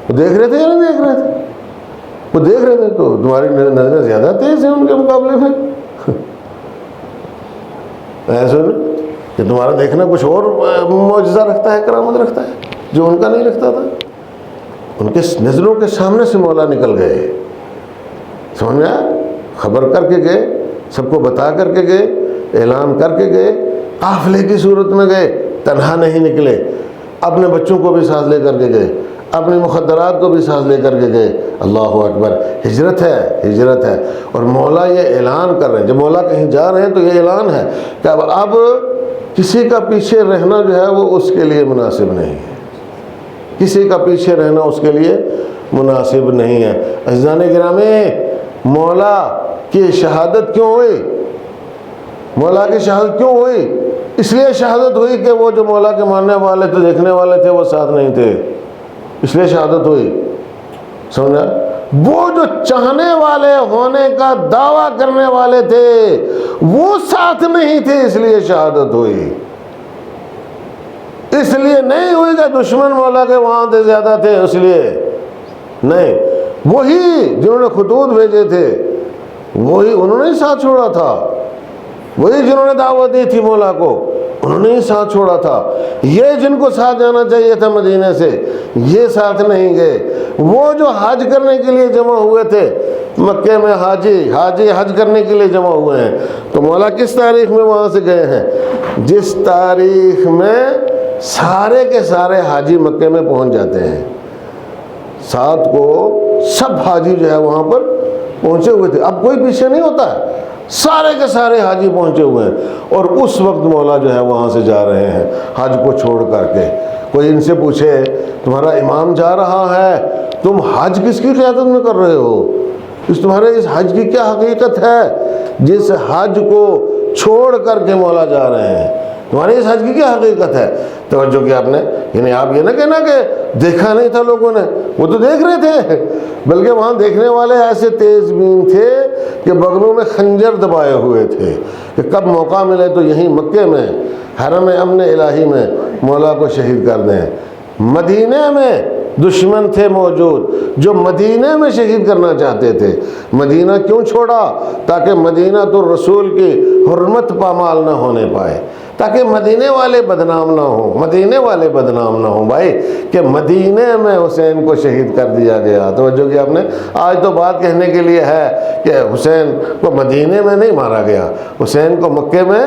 وہ دیکھ رہے تھے یا نہیں دیکھ رہے تھے؟ وہ دیکھ رہے تھے تو تمہاری نظریں زیادہ تیز ہیں ان کے مقابلے میں۔ ایسے نہیں کہ تمہارا دیکھنا کچھ اور معجزہ رکھتا ہے، کرامت رکھتا ہے جو ان کا نہیں رکھتا تھا۔ ان کے نظروں کے سامنے سے مولا نکل گئے، سمجھ میں آیا؟ خبر کر کے گئے، سب کو بتا کر کے گئے، اعلان کر کے گئے، قافلے کی صورت میں گئے، تنہا نہیں نکلے، اپنے بچوں کو بھی ساتھ لے کر کے گئے، اپنے مخدرات کو بھی ساتھ لے کر کے گئے۔ اللہ اکبر، ہجرت ہے، ہجرت ہے۔ اور مولا یہ اعلان کر رہے ہیں، جب مولا کہیں جا رہے ہیں تو یہ اعلان ہے کہ اب کسی کا پیچھے رہنا جو ہے وہ اس کے لیے مناسب نہیں ہے، کسی کا پیچھے رہنا اس کے لیے مناسب نہیں ہے۔ عزیزان گرامی، مولا کی شہادت کیوں ہوئی؟ مولا کی شہادت کیوں ہوئی؟ اس لیے شہادت ہوئی کہ وہ جو مولا کے ماننے والے تھے، دیکھنے والے تھے، وہ ساتھ نہیں تھے، اس لیے شہادت ہوئی۔ سمجھا؟ وہ جو چاہنے والے ہونے کا دعویٰ کرنے والے تھے وہ ساتھ نہیں تھے، اس لیے شہادت ہوئی۔ اس لیے نہیں ہوئی کہ دشمن مولا کے وہاں تھے، زیادہ تھے، اس لیے نہیں۔ وہی جنہوں نے خطوط بھیجے تھے، وہی انہوں نے ساتھ چھوڑا تھا، وہی جنہوں نے دعوت دی تھی مولا کو، انہوں نے ہی ساتھ چھوڑا تھا۔ یہ جن کو ساتھ جانا چاہیے تھا مدینے سے، یہ ساتھ نہیں گئے۔ وہ جو حج کرنے کے لیے جمع ہوئے تھے مکے میں، حاجی حج کرنے کے لیے جمع ہوئے ہیں، تو مولا کس تاریخ میں وہاں سے گئے ہیں؟ جس تاریخ میں سارے کے سارے حاجی مکے میں پہنچ جاتے ہیں، 7 کو سب حاجی جو ہے وہاں پر پہنچے ہوئے تھے۔ اب کوئی پیچھے نہیں ہوتا ہے، سارے کے سارے حاجی پہنچے ہوئے ہیں، اور اس وقت مولا جو ہے وہاں سے جا رہے ہیں حج کو چھوڑ کر کے۔ کوئی ان سے پوچھے تمہارا امام جا رہا ہے، تم حج کس کی قیادت میں کر رہے ہو؟ تمہارے اس حج کی کیا حقیقت ہے جس حج کو چھوڑ کر کے مولا جا رہے ہیں؟ تمہاری اس حج کی کیا حقیقت ہے؟ توجہ کیا آپ نے؟ یعنی آپ یہ نہ کہنا کہ دیکھا نہیں تھا لوگوں نے، وہ تو دیکھ رہے تھے، بلکہ وہاں دیکھنے والے ایسے تیز بین تھے کہ بغلوں میں خنجر دبائے ہوئے تھے کہ کب موقع ملے تو یہیں مکے میں حرم امن الہی میں مولا کو شہید کر دیں۔ مدینے میں دشمن تھے موجود جو مدینے میں شہید کرنا چاہتے تھے۔ مدینہ کیوں چھوڑا؟ تاکہ مدینہ تو رسول کی حرمت پامال نہ ہونے پائے، تاکہ مدینے والے بدنام نہ ہوں، مدینے والے بدنام نہ ہوں بھائی، کہ مدینے میں حسین کو شہید کر دیا گیا۔ توجہ کہ آپ نے آج تو بات کہنے کے لیے ہے کہ حسین کو مدینے میں نہیں مارا گیا، حسین کو مکے میں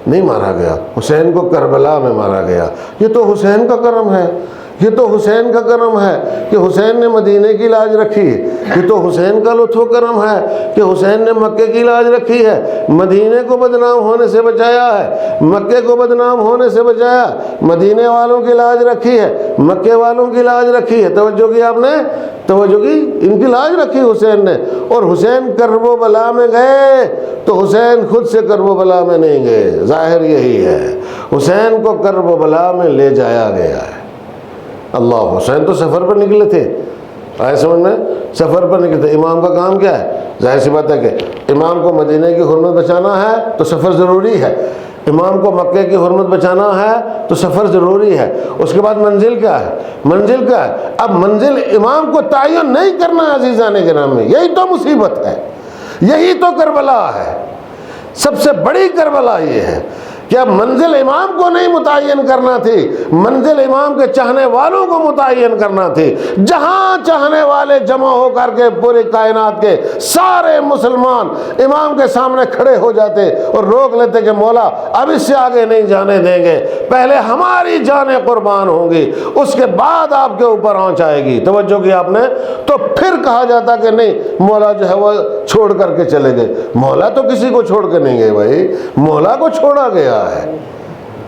نہیں مارا گیا، حسین کو کربلا میں مارا گیا۔ یہ تو حسین کا کرم ہے، یہ تو حسین کا کرم ہے کہ حسین نے مدینے کی لاج رکھی، یہ تو حسین کا لطف و کرم ہے کہ حسین نے مکے کی لاج رکھی ہے، مدینے کو بدنام ہونے سے بچایا ہے، مکے کو بدنام ہونے سے بچایا، مدینے والوں کی لاج رکھی ہے، مکے والوں کی لاج رکھی ہے۔ توجہ کی آپ نے؟ توجہ کی؟ ان کی لاج رکھی حسین نے۔ اور حسین کرب و بلا میں گئے تو حسین خود سے کرب و بلا میں نہیں گئے، ظاہر یہی ہے، حسین کو کرب و بلا میں لے جایا گیا ہے۔ اللہ، حسین تو سفر پر نکلے تھے، آئے سمجھ میں؟ سفر پر نکلے تھے۔ امام کا کام کیا ہے؟ ظاہر سی بات ہے کہ امام کو مدینے کی حرمت بچانا ہے تو سفر ضروری ہے، امام کو مکے کی حرمت بچانا ہے تو سفر ضروری ہے۔ اس کے بعد منزل کیا ہے؟ منزل کیا ہے؟ اب منزل امام کو تعین نہیں کرنا ہے عزیزان گرامی، یہی تو مصیبت ہے، یہی تو کربلا ہے، سب سے بڑی کربلا یہ ہے کیا منزل امام کو نہیں متعین کرنا تھی؟ منزل امام کے چاہنے والوں کو متعین کرنا تھی۔ جہاں چاہنے والے جمع ہو کر کے پوری کائنات کے سارے مسلمان امام کے سامنے کھڑے ہو جاتے اور روک لیتے کہ مولا اب اس سے آگے نہیں جانے دیں گے، پہلے ہماری جانیں قربان ہوں گی، اس کے بعد آپ کے اوپر آنچ آئے گی۔ توجہ کی آپ نے؟ تو پھر کہا جاتا کہ نہیں مولا جو ہے وہ چھوڑ کر کے چلے گئے۔ مولا تو کسی کو چھوڑ کے نہیں گئے بھائی، مولا کو چھوڑا گیا ہے،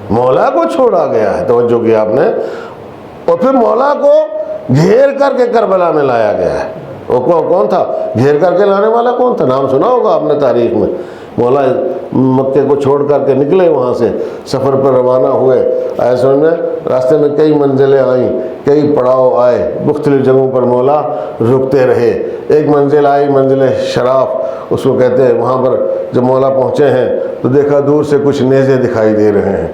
مولا کو چھوڑا گیا ہے۔ توجہ کی آپ نے؟ اور پھر مولا کو گھیر کر کے کربلا میں لایا گیا ہے۔ وہ کون تھا گھیر کر کے لانے والا؟ کون تھا؟ نام سنا ہوگا آپ نے تاریخ میں۔ مولا مکے کو چھوڑ کر کے نکلے، وہاں سے سفر پر روانہ ہوئے، آئے سمجھ میں، راستے میں کئی منزلیں آئیں، کئی پڑاؤ آئے، مختلف جگہوں پر مولا رکتے رہے۔ ایک منزل آئی، منزل شراف اس کو کہتے ہیں۔ وہاں پر جب مولا پہنچے ہیں تو دیکھا دور سے کچھ نیزے دکھائی دے رہے ہیں،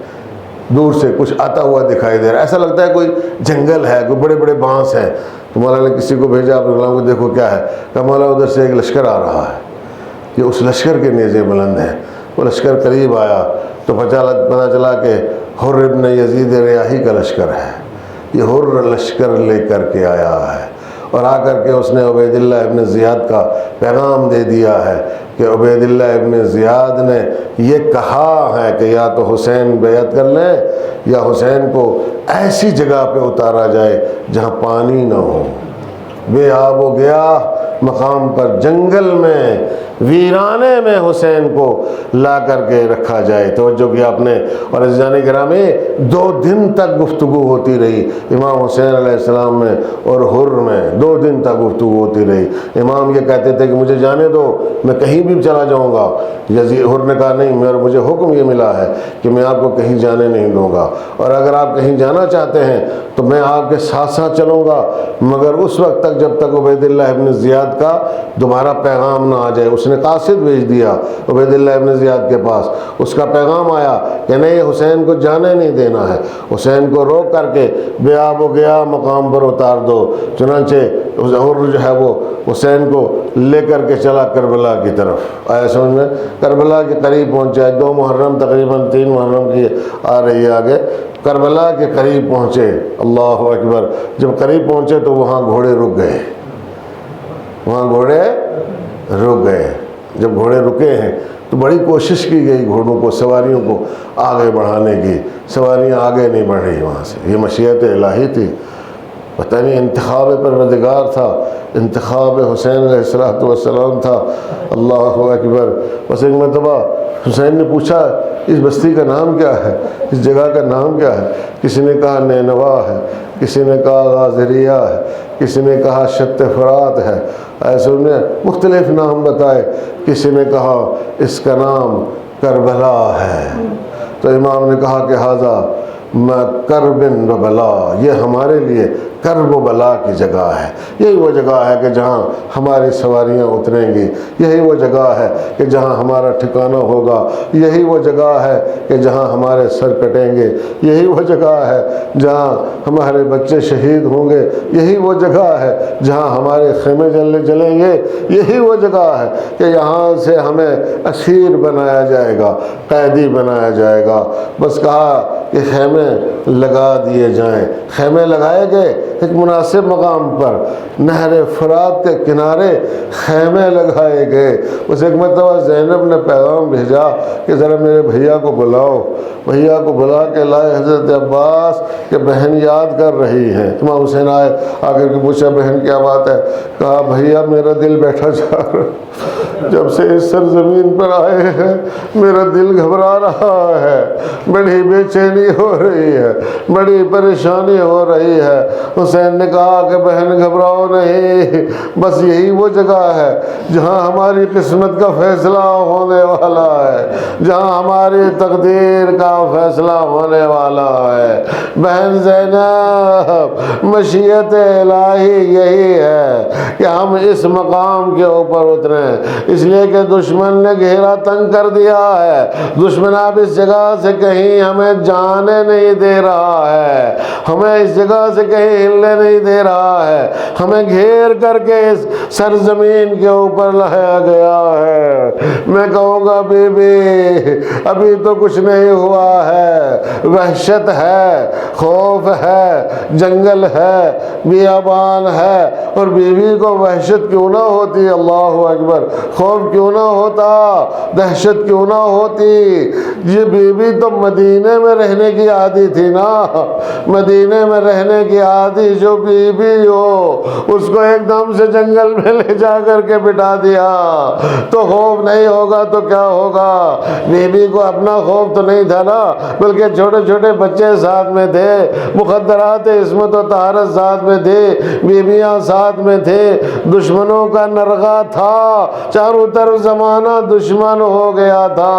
دور سے کچھ آتا ہوا دکھائی دے رہا ہے، ایسا لگتا ہے کوئی جنگل ہے، کوئی بڑے بڑے بانس ہیں۔ تو مولا نے کسی کو بھیجا اپنے غلام کو، دیکھو کیا ہے؟ کہ مولا ادھر سے ایک لشکر آ رہا ہے، یہ اس لشکر کے نیزے بلند ہیں۔ وہ لشکر قریب آیا تو پتہ چلا کہ حر ابن یزید ریاحی کا لشکر ہے، یہ حر لشکر لے کر کے آیا ہے، اور آ کر کے اس نے عبید اللہ ابن زیاد کا پیغام دے دیا ہے کہ عبید اللہ ابن زیاد نے یہ کہا ہے کہ یا تو حسین بیعت کر لیں یا حسین کو ایسی جگہ پہ اتارا جائے جہاں پانی نہ ہو، بے آب و گیا مقام پر، جنگل میں، ویرانے میں حسین کو لا کر کے رکھا جائے۔ توجہ کیا آپ نے؟ اور عزیزان گرامی 2 دن تک گفتگو ہوتی رہی امام حسین علیہ السلام میں اور حر میں، 2 دن تک گفتگو ہوتی رہی۔ امام یہ کہتے تھے کہ مجھے جانے دو، میں کہیں بھی چلا جاؤں گا۔ حر نے کہا نہیں، مجھے حکم یہ ملا ہے کہ میں آپ کو کہیں جانے نہیں دوں گا، اور اگر آپ کہیں جانا چاہتے ہیں تو میں آپ کے ساتھ ساتھ چلوں گا، مگر اس وقت تک جب تک عبید اللہ ابن زیاد کا دوبارہ پیغام نہ آ جائے۔ اس نے قاصد بھیج دیا عبید اللہ ابن زیاد کے پاس، اس کا پیغام آیا کہ نہیں حسین کو جانے نہیں دینا ہے، حسین کو روک کر کے بے آب و گیا مقام پر اتار دو۔ چنانچہ حر جو ہے وہ حسین کو لے کر کے چلا کربلا کی طرف، آیا سمجھ میں؟ کربلا کے قریب پہنچا، 2 محرم تقریباً 3 محرم کی آ رہی ہے آگے، کربلا کے قریب پہنچے۔ اللہ اکبر! جب قریب پہنچے تو وہاں گھوڑے رک گئے، وہاں گھوڑے رک گئے۔ جب گھوڑے رکے ہیں تو بڑی کوشش کی گئی گھوڑوں کو، سواریوں کو آگے بڑھانے کی، سواریاں آگے نہیں بڑھ رہی وہاں سے۔ یہ مشیت الہی تھی، پتہ نہیں انتخاب پروردگار تھا، انتخاب حسین علیہ السلام تھا۔ اللہ اکبر! بس ایک مرتبہ حسین نے پوچھا اس بستی کا نام کیا ہے، اس جگہ کا نام کیا ہے؟ کسی نے کہا نینوا ہے، کسی نے کہا غازریہ ہے، کسی نے کہا شت فرات ہے، ایسے انہوں نے مختلف نام بتائے۔ کسی نے کہا اس کا نام کربلا ہے۔ تو امام نے کہا کہ ھذا کرب و بلا، یہ ہمارے لیے کرب و بلا کی جگہ ہے، یہی وہ جگہ ہے کہ جہاں ہماری سواریاں اتریں گی، یہی وہ جگہ ہے کہ جہاں ہمارا ٹھکانہ ہوگا، یہی وہ جگہ ہے کہ جہاں ہمارے سر کٹیں گے، یہی وہ جگہ ہے جہاں ہمارے بچے شہید ہوں گے، یہی وہ جگہ ہے جہاں ہمارے خیمے جلیں گے، یہی وہ جگہ ہے کہ یہاں سے ہمیں اسیر بنایا جائے گا، قیدی بنایا جائے گا۔ بس کہا کہ خیمے لگا دیے جائیں۔ خیمے لگائے گئے ایک مناسب مقام پر، نہر فرات کے کنارے خیمے لگائے گئے۔ اس ایک مرتبہ زینب نے پیغام بھیجا کہ ذرا میرے بھیا کو بلاؤ، بھیا کو بلا کے لائے حضرت عباس کہ بہن یاد کر رہی ہیں۔ امام حسین آئے، آ کر کے پوچھا بہن کیا بات ہے؟ کہا بھیا میرا دل بیٹھا جا رہا، جب سے اس سرزمین پر آئے ہیں میرا دل گھبرا رہا ہے، بڑی بے چینی ہو رہی ہے، بڑی پریشانی ہو رہی ہے۔ حسین نے کہا کہ بہن گھبراؤ نہیں، بس یہی وہ جگہ ہے جہاں ہماری قسمت کا فیصلہ ہونے والا ہے، جہاں ہماری تقدیر کا فیصلہ ہونے والا ہے۔ بہن زینب، مشیت الہی یہی ہے کہ ہم اس مقام کے اوپر اتریں، اس لیے کہ دشمن نے گھیرا تنگ کر دیا ہے، دشمن اب اس جگہ سے کہیں ہمیں جانے نہیں دے رہا ہے، ہمیں اس جگہ سے کہیں نکلنے نہیں دے رہا ہے، ہمیں گھیر کر کے اس سرزمین کے اوپر لایا گیا ہے۔ میں کہوں گا بی بی ابھی تو کچھ نہیں ہوا ہے، وحشت ہے، خوف ہے، جنگل ہے، بیابان ہے، اور بیوی کو وحشت کیوں نہ ہوتی؟ اللہ اکبر! خوف کیوں نہ ہوتا؟ دہشت کیوں نہ ہوتی؟ یہ بیوی تو مدینے میں رہنے کی عادی تھی نا، مدینے میں رہنے کی عادی جو بیوی ہو اس کو ایک دم سے جنگل میں لے جا کر کے بٹھا دیا تو خوف نہیں ہوگا تو کیا ہوگا؟ بیوی کو اپنا خوف تو نہیں تھا نا، بلکہ چھوٹے چھوٹے بچے ساتھ میں تھے، مخدرات عصمت و طہارت ساتھ میں تھے، بیویاں ساتھ میں تھے، دشمنوں کا نرغہ تھا، چاروں طرف زمانہ دشمن ہو گیا تھا۔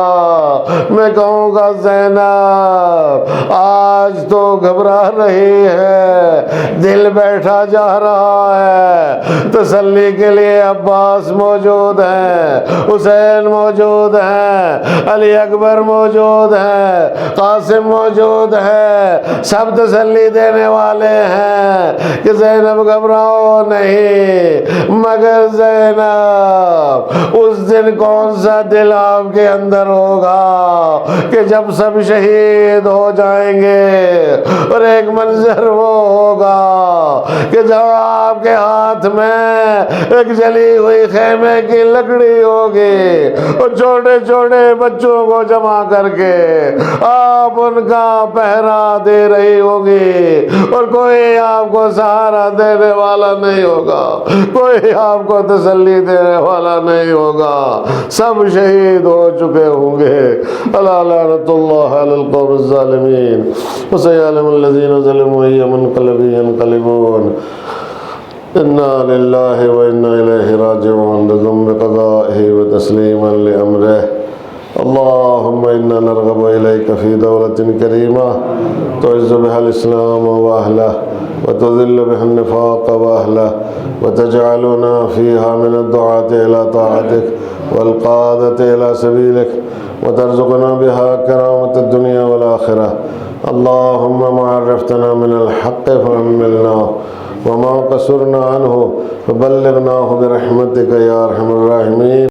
میں کہوں گا زینب آج تو گھبرا رہی ہے، دل بیٹھا جا رہا ہے، تسلی کے لیے عباس موجود ہیں، حسین موجود ہیں، علی اکبر موجود ہیں، قاسم موجود ہے، سب تسلی دینے والے ہیں کہ زینب گھبراؤ نہیں۔ مگر زینب اس دن کون سا دل آپ کے اندر ہوگا کہ جب سب شہید ہو جائیں گے اور ایک منظر وہ ہوگا کہ جب آپ کے ہاتھ میں ایک جلی ہوئی خیمے کی لکڑی ہوگی اور چھوٹے چھوٹے بچوں کو جمع کر کے آپ ان کا پہرا دے رہی ہوگی اور کوئی آپ کو سہارا دینے والا نہیں ہوگا، کوئی آپ کو تسلی دینے والا نہیں ہوگا، سب شہید ہو چکے ہوں گے۔ الا لعنۃ اللہ علی القوم الظالمین وسيعلم الذين ظلموا أي منقلب ينقلبون انا للہ وانا الیہ راجعون رضا بقضائه وتسلیما لأمره اللهم انا نرغب اليك في دولة كريمة تعز بها الاسلام واهله وتذل بها النفاق واهله وتجعلنا فيها من الدعاة الى طاعتك والقادة الى سبيلك وترزقنا بها كرامة الدنيا والآخرة اللهم ما عرفتنا من الحق فحملناه وما قصرنا عنه فبلغناه برحمتك يا ارحم الراحمين